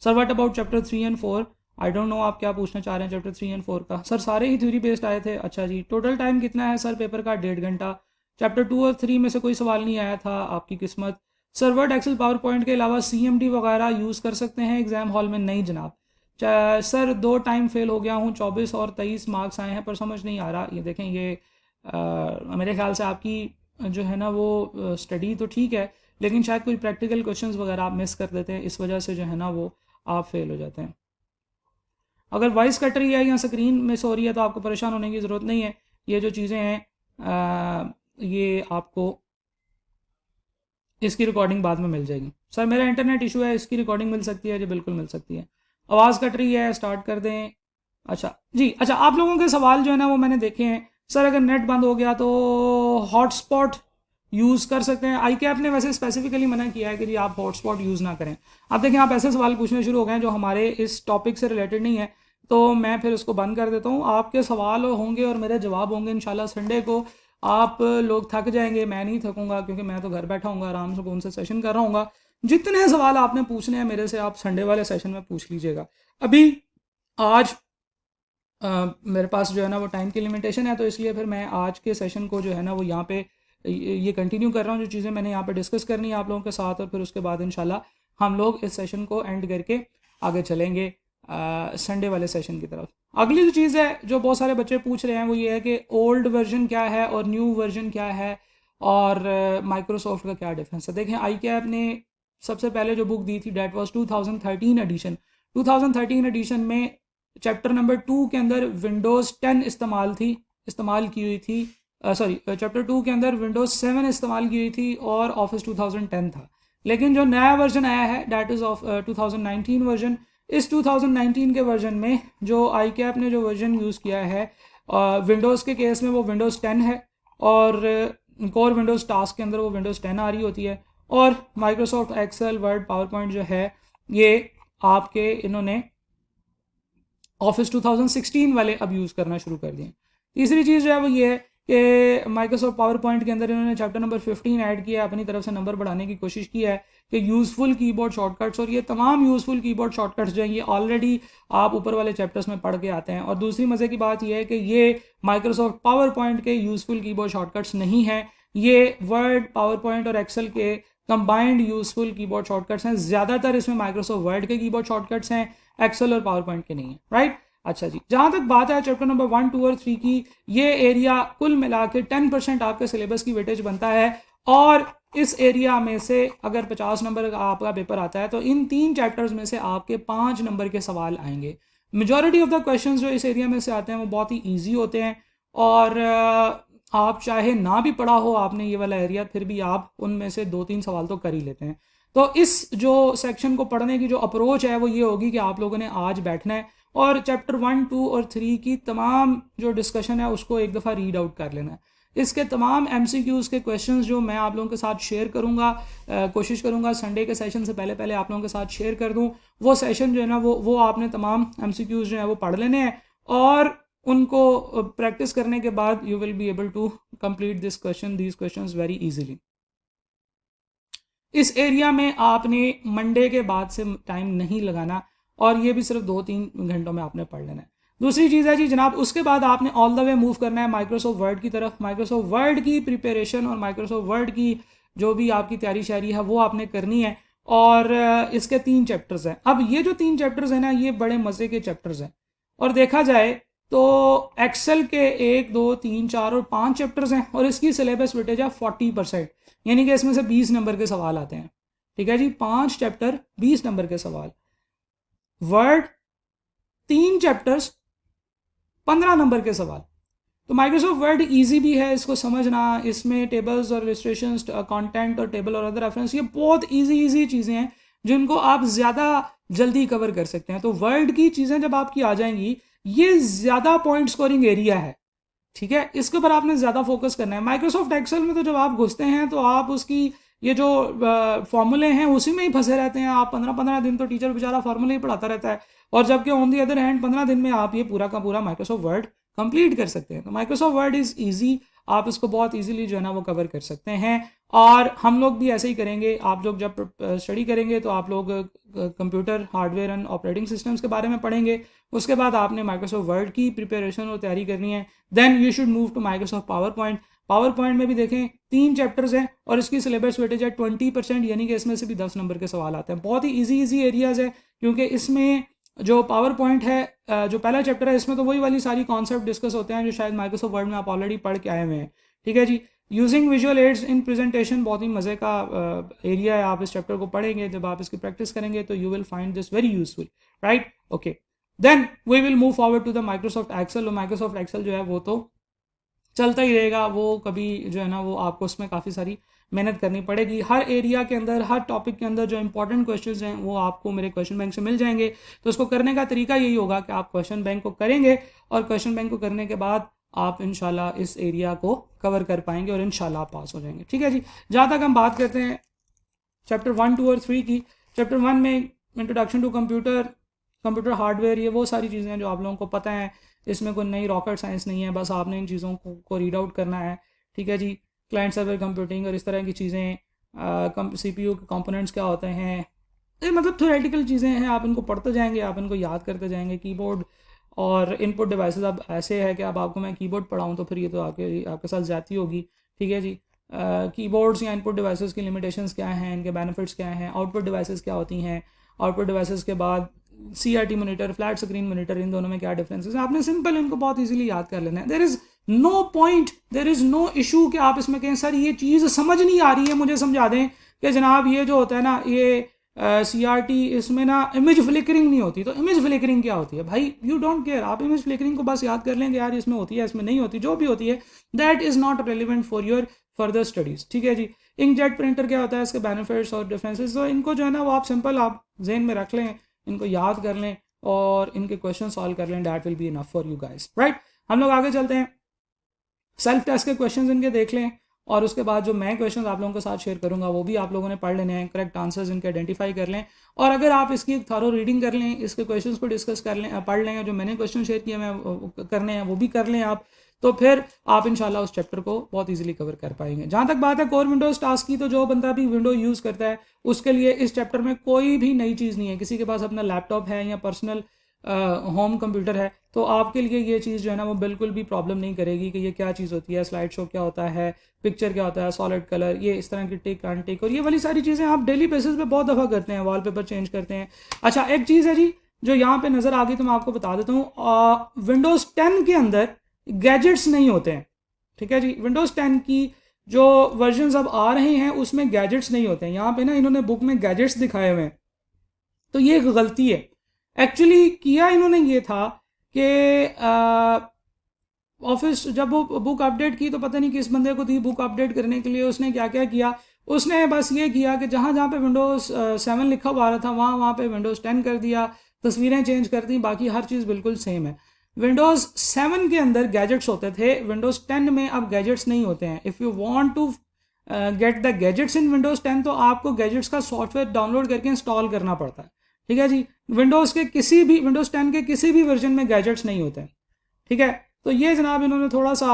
Sir what about chapter 3 and 4? I don't know आप क्या पूछना चाह रहे हैं चैप्टर 3 एंड 4 का। सर सारे ही थ्योरी बेस्ड आए थे। अच्छा जी, टोटल टाइम कितना है सर पेपर का? 1.5 घंटा। चैप्टर 2 और 3 में से कोई सवाल नहीं आया था, आपकी किस्मत। Sir Word Excel PowerPoint के अलावा CMD वगैरह यूज़ कर सकते हैं एग्ज़ाम हॉल में? नहीं जनाब। सर 2 टाइम फेल हो गया हूँ, 24 और 23 मार्क्स आए हैं पर समझ नहीं आ रहा। ये देखें, ये मेरे ख्याल से आपकी जो है ना वो स्टडी तो ठीक है, लेकिन शायद कोई प्रैक्टिकल क्वेश्चंस वगैरह आप मिस कर देते हैं, इस वजह से जो है ना वो आप फेल हो जाते हैं। अगर वॉइस कट रही है या स्क्रीन मिस हो रही है तो आपको परेशान होने की ज़रूरत नहीं है, ये जो चीज़ें हैं ये आपको इसकी रिकॉर्डिंग बाद में मिल जाएगी। सर मेरा इंटरनेट इशू है, इसकी रिकॉर्डिंग मिल सकती है जी? बिल्कुल मिल सकती है। आवाज़ कट रही है, स्टार्ट कर दें। अच्छा जी, अच्छा आप लोगों के सवाल जो है ना वो मैंने देखे हैं। सर अगर नेट बंद हो गया तो हॉटस्पॉट यूज़ कर सकते हैं? आई कैप ने वैसे स्पेसिफिकली मना किया है कि जी आप हॉटस्पॉट यूज़ ना करें। आप देखें आप ऐसे सवाल पूछने शुरू हो गए हैं जो हमारे इस टॉपिक से रिलेटेड नहीं है, तो मैं फिर उसको बंद कर देता हूँ। आपके सवाल होंगे और मेरे जवाब होंगे इंशाल्लाह संडे को। आप लोग थक जाएंगे, मैं नहीं थकूंगा क्योंकि मैं तो घर बैठा हूँ, आराम से कौन सा सेशन कर रहा हूँ। जितने सवाल आपने पूछने हैं मेरे से आप संडे वाले सेशन में पूछ लीजिएगा। अभी आज मेरे पास जो है ना वो टाइम की लिमिटेशन है, तो इसलिए फिर मैं आज के सेशन को जो है ना वो यहाँ पे ये कंटिन्यू कर रहा हूँ, जो चीज़ें मैंने यहाँ पे डिस्कस करनी है आप लोगों के साथ, और फिर उसके बाद इंशाल्लाह हम लोग इस सेशन को एंड करके आगे चलेंगे संडे वाले सेशन की तरफ। अगली जो चीज़ है जो बहुत सारे बच्चे पूछ रहे हैं वो ये है कि ओल्ड वर्जन क्या है और न्यू वर्जन क्या है, और माइक्रोसॉफ्ट का क्या डिफरेंस है। देखें आई कैप ने सबसे पहले जो बुक दी थी डेट वाज 2013 एडिशन। 2013 एडिशन में चैप्टर नंबर 2 के अंदर विंडोज़ 10 इस्तेमाल की हुई थी। सॉरी, चैप्टर 2 के अंदर विंडोज़ 7 इस्तेमाल की हुई थी और ऑफिस 2010 था। लेकिन जो नया वर्जन आया है डेट इज़ ऑफ 2019 वर्जन। इस 2019 के वर्जन में जो आई कैप ने जो वर्जन यूज़ किया है विंडोज़ के केस में वो विंडोज़ 10 है, और कोर विंडोज़ टास्क के अंदर वो विंडोज़ 10 आ रही होती है। और Microsoft Excel, Word, PowerPoint जो है ये आपके इन्होंने ऑफिस 2016 वाले अब यूज़ करना शुरू कर दिए। तीसरी चीज़ जो है वो ये है कि माइक्रोसॉफ्ट पावर पॉइंट के अंदर इन्होंने चैप्टर नंबर 15 ऐड किया है, अपनी तरफ से नंबर बढ़ाने की कोशिश की है कि यूज़फुल कीबोर्ड शॉर्टकट्स, और ये तमाम यूज़फुल कीबोर्ड शॉर्टकट्स जो हैं ये ऑलरेडी आप ऊपर वाले चैप्टर्स में पढ़ के आते हैं। और दूसरी मज़े की बात यह है कि ये माइक्रोसॉफ्ट पावर पॉइंट के यूज़फुल कीबोर्ड शॉर्टकट्स नहीं हैं, ये वर्ड, पावर पॉइंट और एक्सेल के कंबाइंड यूज़फुल कीबोर्ड शॉर्टकट्स हैं। ज़्यादातर इसमें माइक्रोसॉफ्ट वर्ड के कीबोर्ड शॉर्टकट्स हैं, एक्सेल और पावर पॉइंट के नहीं है, राइट। अच्छा जी, जहाँ तक बात है चैप्टर नंबर 1, 2 और 3 की, ये एरिया कुल मिला के 10% आपके सिलेबस की वेटेज बनता है। और इस एरिया में से अगर 50 नंबर का आपका पेपर आता है तो इन 3 चैप्टर्स में से आपके 5 नंबर के सवाल आएंगे। मेजॉरिटी ऑफ द क्वेश्चंस जो इस एरिया में से आते हैं वो बहुत ही ईजी होते हैं, और आप चाहे ना भी पढ़ा हो आपने ये वाला एरिया, फिर भी आप उनमें से 2-3 सवाल तो कर ही लेते हैं। तो इस जो सेक्शन को पढ़ने की जो अप्रोच है वो ये होगी कि आप लोगों ने आज बैठना है और चैप्टर 1, 2 और 3 की तमाम जो डिस्कशन है उसको एक दफ़ा रीड आउट कर लेना है। इसके तमाम MCQs के क्वेश्चंस जो मैं आप लोगों के साथ शेयर करूंगा, कोशिश करूंगा संडे के सेशन से पहले पहले आप लोगों के साथ शेयर कर दूं। वो सेशन जो है ना वो आपने तमाम MCQs जो है वो पढ़ लेने हैं, और उनको प्रैक्टिस करने के बाद you will be able to complete these questions very easily. इस एरिया में आपने मंडे के बाद से टाइम नहीं लगाना, और ये भी सिर्फ 2-3 घंटों में आपने पढ़ लेना है। दूसरी चीज़ है जी जनाब, उसके बाद आपने ऑल द वे मूव करना है माइक्रोसॉफ्ट वर्ड की तरफ। माइक्रोसॉफ्ट वर्ड की प्रिपरेशन और माइक्रोसॉफ्ट वर्ड की जो भी आपकी तैयारी शायरी है वो आपने करनी है, और इसके 3 चैप्टर्स हैं। अब ये जो 3 चैप्टर्स हैं ना ये बड़े मज़े के चैप्टर्स हैं, और देखा जाए तो एक्सेल के 1, 2, 3, 4 और 5 चैप्टर्स हैं, और इसकी सिलेबस वेटेज है 40%, यानी कि इसमें से 20 नंबर के सवाल आते हैं। ठीक है जी, 5 चैप्टर 20 नंबर के सवाल। वर्ड 3 चैप्टर्स 15 नंबर के सवाल। तो माइक्रोसॉफ्ट वर्ड इजी भी है इसको समझना, इसमें टेबल्स और इलस्ट्रेशंस, कंटेंट और टेबल और अदर रेफरेंस, ये बहुत इजी चीज़ें हैं जिनको आप ज़्यादा जल्दी कवर कर सकते हैं। तो वर्ड की चीज़ें जब आपकी आ जाएंगी, ये ज़्यादा पॉइंट स्कोरिंग एरिया है, ठीक है, इसके ऊपर आपने ज़्यादा फोकस करना है। माइक्रोसॉफ्ट एक्सेल में तो जब आप घुसते हैं तो आप उसकी ये जो फॉर्मूले हैं उसी में ही फंसे रहते हैं। आप 15-15 दिन तो टीचर बेचारा फॉर्मूले ही पढ़ाता रहता है, और जबकि ऑन दी अदर हैंड 15 दिन में आप ये पूरा का पूरा माइक्रोसॉफ्ट वर्ड कंप्लीट कर सकते हैं। तो माइक्रोसॉफ्ट वर्ड इज़ ईजी, आप इसको बहुत ईजिली जो है ना वो कवर कर सकते हैं, और हम लोग भी ऐसे ही करेंगे। आप लोग जब स्टडी करेंगे तो आप लोग computer hardware and operating systems के बारे में पढ़ेंगे, उसके बाद आपने माइक्रोसॉफ्ट वर्ड की प्रिपरेशन और तैयारी करनी है। Then you should move to Microsoft PowerPoint. PowerPoint में भी देखें 3 चैप्टर्स हैं, और इसकी सिलेबस वेटेज है 20%, यानी कि इसमें से भी 10 नंबर के सवाल आते हैं। बहुत ही ईजी एरियाज़ है, क्योंकि इसमें जो पावर पॉइंट है, जो पहला चैप्टर है, इसमें तो वही वाली सारी कॉन्सेप्ट डिस्कस होते हैं जो शायद माइक्रोसॉफ्ट वर्ड में आप ऑलरेडी पढ़ के आए हुए हैं। ठीक है जी, using visual aids in presentation बहुत ही मज़े का एरिया है। आप इस चैप्टर को पढ़ेंगे, जब आप इसकी प्रैक्टिस करेंगे तो you will find this very useful, right. Okay, then we will move forward to the Microsoft Excel. और माइक्रोसॉफ्ट एक्सेल जो है वो तो चलता ही रहेगा, वो कभी जो है ना वो आपको उसमें काफ़ी सारी मेहनत करनी पड़ेगी। हर एरिया के अंदर, हर टॉपिक के अंदर जो इंपॉर्टेंट क्वेश्चंस हैं वो आपको मेरे क्वेश्चन बैंक से मिल जाएंगे। तो उसको करने का तरीका यही होगा कि आप क्वेश्चन बैंक को करेंगे, और क्वेश्चन बैंक को करने के बाद आप इंशाल्लाह इस एरिया को कवर कर पाएंगे और इंशाल्लाह आप पास हो जाएंगे। ठीक है जी। जहाँ तक हम बात करते हैं चैप्टर 1, 2 और 3 की, चैप्टर 1 में introduction to computer, computer hardware, ये वो सारी चीज़ें हैं जो आप लोगों को पता है। इसमें कोई नई रॉकेट साइंस नहीं है, बस आपने इन चीज़ों को रीड आउट करना है। ठीक है जी। क्लाइंट सर्वर कंप्यूटिंग और इस तरह की चीज़ें, CPU के कंपोनेंट्स क्या होते हैं, ये मतलब थ्योरेटिकल चीज़ें हैं, आप इनको पढ़ते जाएंगे, आप इनको याद करते जाएंगे। कीबोर्ड और इनपुट डिवाइसेस, अब ऐसे है कि अब आपको मैं कीबोर्ड पढ़ाऊँ तो फिर ये तो आपके साथ ज़्यादती होगी। ठीक है जी। कीबोर्ड्स या इनपुट डिवाइसेस की लिमिटेशंस क्या हैं, इनके बेनिफिट्स क्या हैं, आउटपुट डिवाइसेस क्या होती हैं, आउटपुट डिवाइसेस के बाद CRT monitor, flat screen monitor, इन दोनों में क्या डिफरेंसेस है, आपने सिंपल इनको बहुत इजीली याद कर लेना है। There is no point, there is no issue कि आप इसमें कहें सर ये चीज़ समझ नहीं आ रही है, मुझे समझा दें कि जनाब ये जो होता है ना, ये CRT, इसमें ना इमेज फ्लिकरिंग नहीं होती। तो इमेज फ्लिकरिंग क्या होती है भाई, यू डोंट केयर, आप इमेज फ्लिकरिंग को बस याद कर लेंगे, यार इसमें होती है, इसमें नहीं होती, जो भी होती है that is not relevant for your further studies. ठीक है जी। इंकजेट प्रिंटर क्या होता है, इसके बेनिफिट्स और डिफरेंसेस, तो इनको जो है ना वो आप सिंपल आप जहन में रख लें, इनको याद कर लें और इनके क्वेश्चन सॉल्व कर लें, that will be enough for you guys, right. हम लोग आगे चलते हैं, सेल्फ टेस्ट के क्वेश्चंस इनके देख लें, और उसके बाद जो मैं क्वेश्चंस आप लोगों के साथ शेयर करूंगा वो भी आप लोगों ने पढ़ लेने हैं, करेक्ट आंसर्स इनके आइडेंटिफाई कर लें, और अगर आप इसकी एक थॉरो रीडिंग कर लें, इसके क्वेश्चंस को डिस्कस कर लें, पढ़ लें, जो मैंने क्वेश्चन शेयर किए मैं करने हैं वो भी कर लें आप, तो फिर आप इंशाल्लाह उस चैप्टर को बहुत इजीली कवर कर पाएंगे। जहाँ तक बात है कोर विंडोज़ टास्क की, तो जो बंदा भी विंडो यूज़ करता है उसके लिए इस चैप्टर में कोई भी नई चीज़ नहीं है। किसी के पास अपना लैपटॉप है या पर्सनल होम कंप्यूटर है, तो आपके लिए ये चीज़ जो है ना वो बिल्कुल भी प्रॉब्लम नहीं करेगी कि ये क्या चीज़ होती है, स्लाइड शो क्या होता है, पिक्चर क्या होता है, सॉलिड कलर, ये इस तरह की टिक अनटिक, और ये वाली सारी चीज़ें आप डेली बेसिस पे बहुत दफ़ा करते हैं, वॉलपेपर चेंज करते हैं। अच्छा, एक चीज़ है जी जो यहाँ पे नज़र आ गई, तो मैं आपको बता देता हूँ, विंडोज़ 10 के अंदर गैजेट्स नहीं होते हैं। ठीक है जी। विंडोज़ 10 की जो वर्जन अब आ रहे हैं उसमें गैजेट्स नहीं होते हैं। यहाँ पे ना इन्होंने बुक में गैजेट्स दिखाए हुए हैं, तो ये एक गलती है। एक्चुअली किया इन्होंने ये था कि ऑफिस जब वो बुक अपडेट की, तो पता नहीं किस बंदे को थी बुक अपडेट करने के लिए, उसने क्या क्या किया, उसने बस ये किया कि जहाँ जहाँ पे विंडोज़ 7 लिखा हुआ रहा था वहाँ पे विंडोज़ 10 कर दिया, तस्वीरें चेंज कर दी, बाकी हर चीज़ बिल्कुल सेम है। विंडोज़ 7 के अंदर गैजेट्स होते थे, विंडोज़ 10 में अब गैजेट्स नहीं होते हैं। If you want to get the gadgets in Windows 10, तो आपको गैजेट्स का सॉफ्टवेयर डाउनलोड करके इंस्टॉल करना पड़ता है। ठीक है जी। विंडोज़ 10 के किसी भी वर्जन में गैजेट्स नहीं होते हैं। ठीक है। तो ये जनाब इन्होंने थोड़ा सा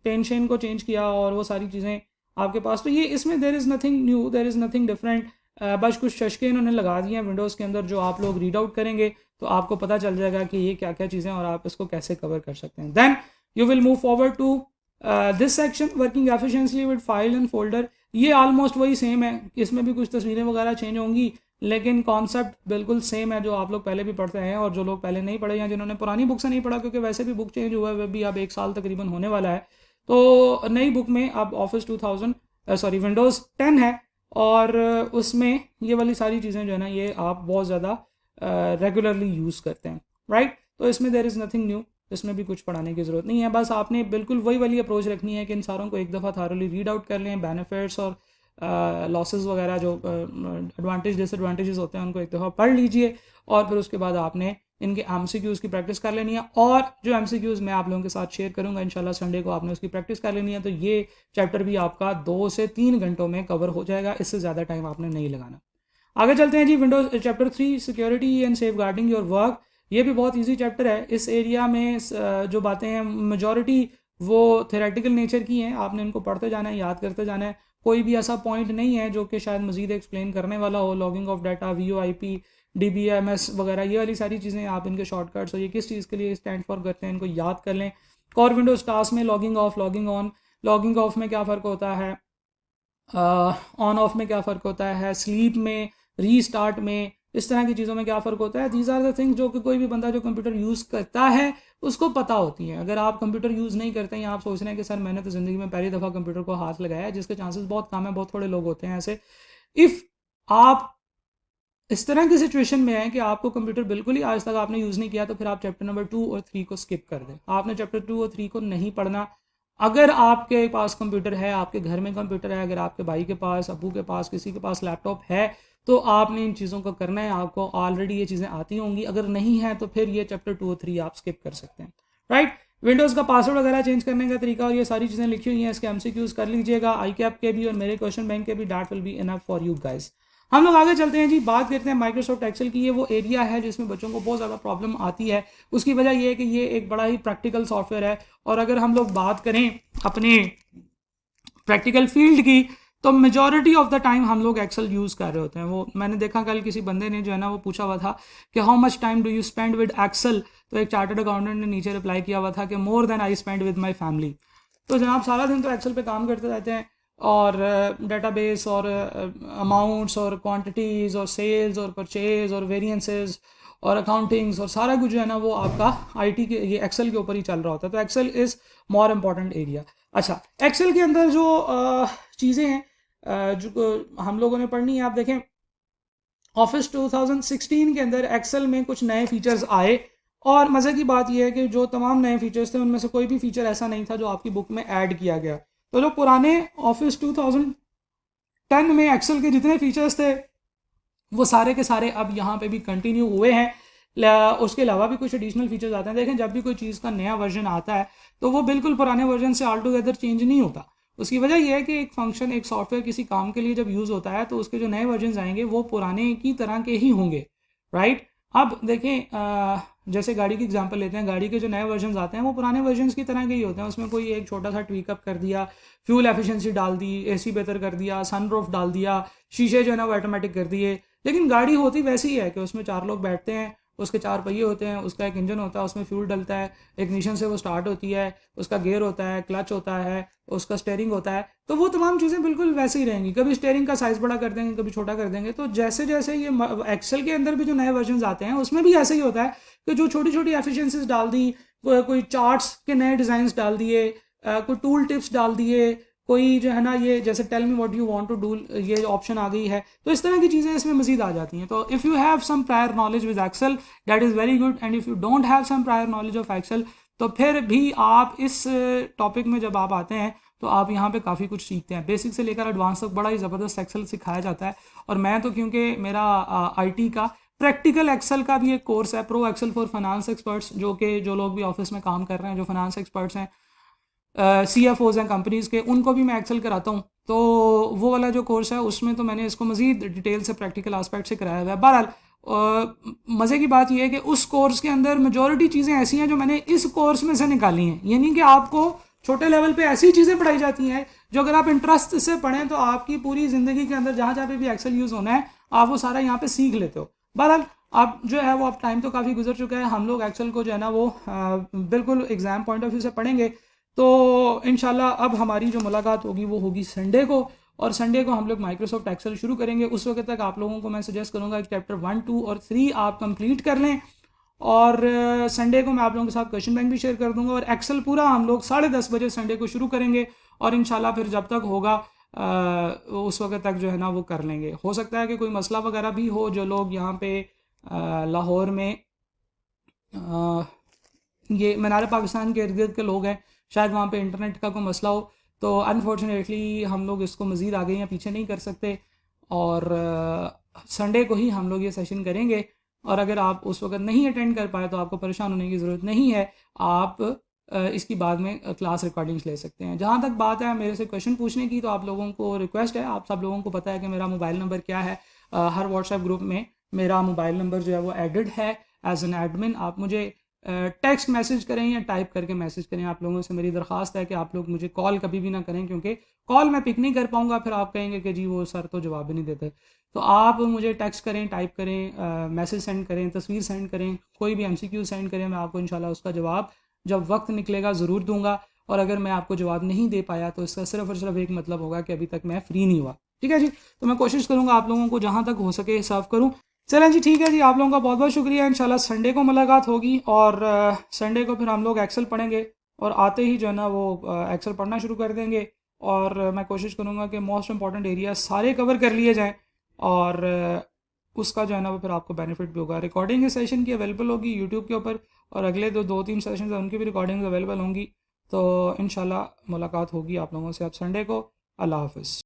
पेन शेन को चेंज किया और वो सारी चीज़ें आपके पास, तो ये इसमें there is nothing new, there is nothing different, बस कुछ शशके इन्होंने लगा दिए हैं विंडोज़ के अंदर, जो आप लोग रीड आउट करेंगे तो आपको पता चल जाएगा कि ये क्या क्या चीज़ें और आप इसको कैसे कवर कर सकते हैं। Then you will move forward to this section, working efficiently with file and folder. ये ऑलमोस्ट वही सेम है, इसमें भी कुछ तस्वीरें वगैरह चेंज होंगी, लेकिन कॉन्सेप्ट बिल्कुल सेम है जो आप लोग पहले भी पढ़ते हैं, और जो लोग पहले नहीं पढ़े या जिन्होंने पुरानी बुक से नहीं पढ़ा, क्योंकि वैसे भी बुक चेंज हुआ है, वह भी अब 1 साल तकरीबन होने वाला है, तो नई बुक में अब ऑफिस 2000 विंडोज़ 10 है, और उसमें ये वाली सारी चीज़ें जो है ना ये आप बहुत ज़्यादा रेगुलरली यूज़ करते हैं, राइट। तो इसमें देर इज़ नथिंग न्यू, इसमें भी कुछ पढ़ाने की ज़रूरत नहीं है, बस आपने बिल्कुल वही वाली अप्रोच रखनी है कि इन सारों को एक दफ़ा थारोली रीड आउट कर लें, बेनिफिट्स और लॉसेस वगैरह जो एडवांटेज डिसएडवांटेजेस होते हैं उनको एक दफ़ा पढ़ लीजिए, और फिर उसके बाद आपने इनके MCQs की प्रैक्टिस कर लेनी है, और जो MCQs मैं आप लोगों के साथ शेयर करूंगा इंशाल्लाह संडे को, आपने उसकी प्रैक्टिस कर लेनी है, तो ये चैप्टर भी आपका 2 से 3 घंटों में कवर हो जाएगा, इससे ज़्यादा टाइम आपने नहीं लगाना। आगे चलते हैं जी, Windows chapter 3, security and safeguarding your work. ये भी बहुत ईजी चैप्टर है। इस एरिया में जो बातें हैं मेजॉरिटी वो थेरेटिकल नेचर की हैं, आपने इनको पढ़ते जाना है, याद करते जाना है, कोई भी ऐसा पॉइंट नहीं है जो कि शायद मजीद एक्सप्लेन करने वाला हो। Logging off data, VoIP, DBMS वगैरह, ये वाली सारी चीज़ें आप इनके शॉर्टकट्स और ये किस चीज़ के लिए स्टैंड फॉर करते हैं इनको याद कर लें। कोर विंडोज टास्क में logging off, logging on, logging off में क्या फ़र्क होता है, ऑन ऑफ में क्या फ़र्क होता है, स्लीप में, रीस्टार्ट में, इस तरह की चीज़ों में क्या फ़र्क होता है। दीज आर द थिंग्स जो कि कोई भी बंदा जो कंप्यूटर यूज़ करता है उसको पता होती है। अगर आप कंप्यूटर यूज़ नहीं करते हैं या आप सोच रहे हैं कि सर मैंने तो ज़िंदगी में पहली दफ़ा कंप्यूटर को हाथ लगाया है, जिसके चांसेस बहुत कम है, बहुत थोड़े लोग होते हैं ऐसे। इफ़ आप इस तरह की सिचुएशन में है कि आपको कंप्यूटर बिल्कुल ही आज तक आपने यूज़ नहीं किया, तो फिर आप चैप्टर नंबर 2 और 3 को स्किप कर दें। आपने चैप्टर 2 और 3 को नहीं पढ़ना, अगर आपके पास कंप्यूटर है, आपके घर में कंप्यूटर है, अगर आपके भाई के पास, अबू के पास, किसी के पास लैपटॉप है, तो आपने इन चीज़ों को करना है, आपको ऑलरेडी ये चीज़ें आती होंगी। अगर नहीं है तो फिर ये चैप्टर 2 और 3 आप स्किप कर सकते हैं, राइट। विंडोज़ का पासवर्ड वगैरह चेंज करने का तरीका और ये सारी चीज़ें लिखी हुई हैं, इसके एमसीक्यूज कर लीजिएगा, आई कैप के भी और मेरे क्वेश्चन बैंक के भी। That will be enough for you guys. हम लोग आगे चलते हैं जी, बात करते हैं माइक्रोसॉफ्ट एक्सेल की। ये वो एरिया है जिसमें बच्चों को बहुत ज़्यादा प्रॉब्लम आती है। उसकी वजह ये है कि ये एक बड़ा ही प्रैक्टिकल सॉफ्टवेयर है, और अगर हम लोग बात करें अपने प्रैक्टिकल फील्ड की, तो मेजॉरिटी ऑफ द टाइम हम लोग एक्सेल यूज़ कर रहे होते हैं। वो मैंने देखा कल किसी बंदे ने जो है ना वो पूछा हुआ था कि how much time do you spend with Excel, तो एक चार्टर्ड अकाउंटेंट ने नीचे रिप्लाई किया हुआ था कि more than I spend with my family. तो जनाब सारा दिन तो एक्सेल पे काम करते रहते हैं, और डेटाबेस और अमाउंट्स और क्वांटिटीज़ और सेल्स और परचेज और वेरिएंसेस और अकाउंटिंग्स और सारा कुछ जो है ना वो आपका आईटी के ये एक्सेल के ऊपर ही चल रहा होता है। तो Excel is more important area. अच्छा, एक्सेल के अंदर जो चीज़ें हैं जो हम लोगों ने पढ़नी है, आप देखें ऑफिस 2016 के अंदर एक्सेल में कुछ नए फीचर्स आए, और मज़े की बात यह है कि जो तमाम नए फीचर्स थे उनमें से कोई भी फीचर ऐसा नहीं था जो आपकी बुक में ऐड किया गया। तो जो पुराने ऑफिस 2010 में एक्सेल के जितने फीचर्स थे वो सारे के सारे अब यहाँ पे भी कंटिन्यू हुए हैं। उसके अलावा भी कुछ एडिशनल फीचर्स आते हैं। देखें, जब भी कोई चीज़ का नया वर्जन आता है तो वो बिल्कुल पुराने वर्जन से ऑल टुगेदर चेंज नहीं होता। उसकी वजह यह है कि एक फंक्शन, एक सॉफ्टवेयर किसी काम के लिए जब यूज़ होता है तो उसके जो नए वर्जन आएंगे वो पुराने की तरह के ही होंगे, राइट। अब देखें, जैसे गाड़ी की एग्जांपल लेते हैं, गाड़ी के जो नए वर्जन आते हैं वो पुराने वर्जन की तरह के ही होते हैं। उसमें कोई एक छोटा सा ट्वीकअप कर दिया, फ्यूल एफिशिएंसी डाल दी, एसी बेहतर कर दिया, सनरूफ डाल दिया, शीशे जो है ना वो ऑटोमेटिक कर दिए, लेकिन गाड़ी होती वैसी है कि उसमें 4 लोग बैठते हैं, उसके 4 पहिए होते हैं, उसका एक इंजन होता है, उसमें फ्यूल डलता है, इग्निशन से वो स्टार्ट होती है, उसका गियर होता है, क्लच होता है, उसका स्टेयरिंग होता है। तो वो तमाम चीज़ें बिल्कुल वैसे ही रहेंगी। कभी स्टेयरिंग का साइज़ बड़ा कर देंगे, कभी छोटा कर देंगे। तो जैसे जैसे ये एक्सेल के अंदर भी जो नए वर्जन आते हैं उसमें भी ऐसे ही होता है कि जो छोटी छोटी एफिशिएंसीज डाल दी, कोई चार्ट्स के नए डिज़ाइन डाल दिए, कोई टूल टिप्स डाल दिए, कोई जो है ना ये जैसे tell me what you want to do ये ऑप्शन आ गई है। तो इस तरह की चीज़ें इसमें मजीद आ जाती हैं। तो if you have some prior knowledge with Excel that is very good, and if you don't have some prior knowledge of Excel तो फिर भी आप इस टॉपिक में जब आप आते हैं तो आप यहाँ पे काफ़ी कुछ सीखते हैं। बेसिक से लेकर एडवांस तक बड़ा ही ज़बरदस्त एक्सेल सिखाया जाता है। और मैं तो क्योंकि मेरा आईटी का प्रैक्टिकल एक्सेल का भी एक कोर्स है, pro Excel for finance experts, जो लोग भी ऑफिस में काम कर रहे हैं, जो फाइनेंस एक्सपर्ट्स हैं, CFOs हैं कंपनीज़ के, उनको भी मैं एक्सेल कराता हूँ। तो वो वाला जो कोर्स है उसमें तो मैंने इसको मज़ीद डिटेल से प्रैक्टिकल आस्पेक्ट से कराया हुआ है। बहरहाल मज़े की बात यह है कि उस कोर्स के अंदर मेजॉरिटी चीज़ें ऐसी हैं जो मैंने इस कोर्स में से निकाली हैं। यानी कि आपको छोटे लेवल पे ऐसी चीज़ें पढ़ाई जाती हैं जो अगर आप इंटरेस्ट से पढ़ें तो आपकी पूरी ज़िंदगी के अंदर जहाँ जहाँ पे भी एक्सेल यूज़ होना है आप वो सारा यहाँ पे सीख लेते हो। बहरहाल आप जो है वो अब टाइम तो काफ़ी गुजर चुका है। हम लोग एक्सेल को जो है ना वो बिल्कुल एग्ज़ाम पॉइंट ऑफ व्यू से पढ़ेंगे। तो इंशाल्लाह अब हमारी जो मुलाकात होगी वो होगी संडे को, और संडे को हम लोग माइक्रोसॉफ्ट एक्सेल शुरू करेंगे। उस वक्त तक आप लोगों को मैं सजेस्ट करूंगा कि चैप्टर 1, 2 और 3 आप कंप्लीट कर लें, और संडे को मैं आप लोगों के साथ क्वेश्चन बैंक भी शेयर कर दूंगा। और एक्सेल पूरा हम लोग 10:30 बजे संडे को शुरू करेंगे, और इंशाल्लाह फिर जब तक होगा उस वक्त तक जो है ना वो कर लेंगे। हो सकता है कि कोई मसला वगैरह भी हो, जो लोग यहाँ पे लाहौर में ये मीनार पाकिस्तान के इर्द गिर्द के लोग हैं, शायद वहाँ पे इंटरनेट का कोई मसला हो, तो अनफॉर्चुनेटली हम लोग इसको मज़ीद आगे या पीछे नहीं कर सकते, और संडे को ही हम लोग ये सेशन करेंगे। और अगर आप उस वक्त नहीं अटेंड कर पाए तो आपको परेशान होने की ज़रूरत नहीं है, आप इसकी बाद में क्लास रिकॉर्डिंग्स ले सकते हैं। जहाँ तक बात है मेरे से क्वेश्चन पूछने की, तो आप लोगों को रिक्वेस्ट है, आप सब लोगों को पता है कि मेरा मोबाइल नंबर क्या है। हर व्हाट्सएप ग्रुप में मेरा मोबाइल नंबर जो है वो एडेड है एज एन एडमिन। आप मुझे टेक्स्ट मैसेज करें या टाइप करके मैसेज करें। आप लोगों से मेरी दरख्वास्त है कि आप लोग मुझे कॉल कभी भी ना करें, क्योंकि कॉल मैं पिक नहीं कर पाऊंगा, फिर आप कहेंगे कि जी वो सर तो जवाब ही नहीं देते। तो आप मुझे टेक्स्ट करें, टाइप करें, मैसेज सेंड करें, तस्वीर सेंड करें, कोई भी MCQ सेंड करें, मैं आपको इंशाल्लाह उसका जवाब जब वक्त निकलेगा ज़रूर दूंगा। और अगर मैं आपको जवाब नहीं दे पाया तो इसका सिर्फ और सिर्फ एक मतलब होगा कि अभी तक मैं फ्री नहीं हुआ। ठीक है जी, तो मैं कोशिश करूँगा आप लोगों को जहाँ तक हो सके सर्व करूँ। चलें जी, ठीक है जी, आप लोगों का बहुत बहुत शुक्रिया। इंशाल्लाह संडे को मुलाकात होगी, और संडे को फिर हम लोग एक्सेल पढ़ेंगे, और आते ही जो है ना वो एक्सेल पढ़ना शुरू कर देंगे। और मैं कोशिश करूँगा कि मोस्ट इंपॉर्टेंट एरिया सारे कवर कर लिए जाएँ, और उसका जो है ना वो फिर आपको बेनिफिट भी होगा। रिकॉर्डिंग इस सेशन की अवेलेबल होगी यूट्यूब के ऊपर, और अगले 2-3 सेशन उनकी भी रिकॉर्डिंग अवेलेबल होंगी। तो इंशाल्लाह मुलाकात होगी आप लोगों से अब संडे को। अल्लाह हाफ़िज़।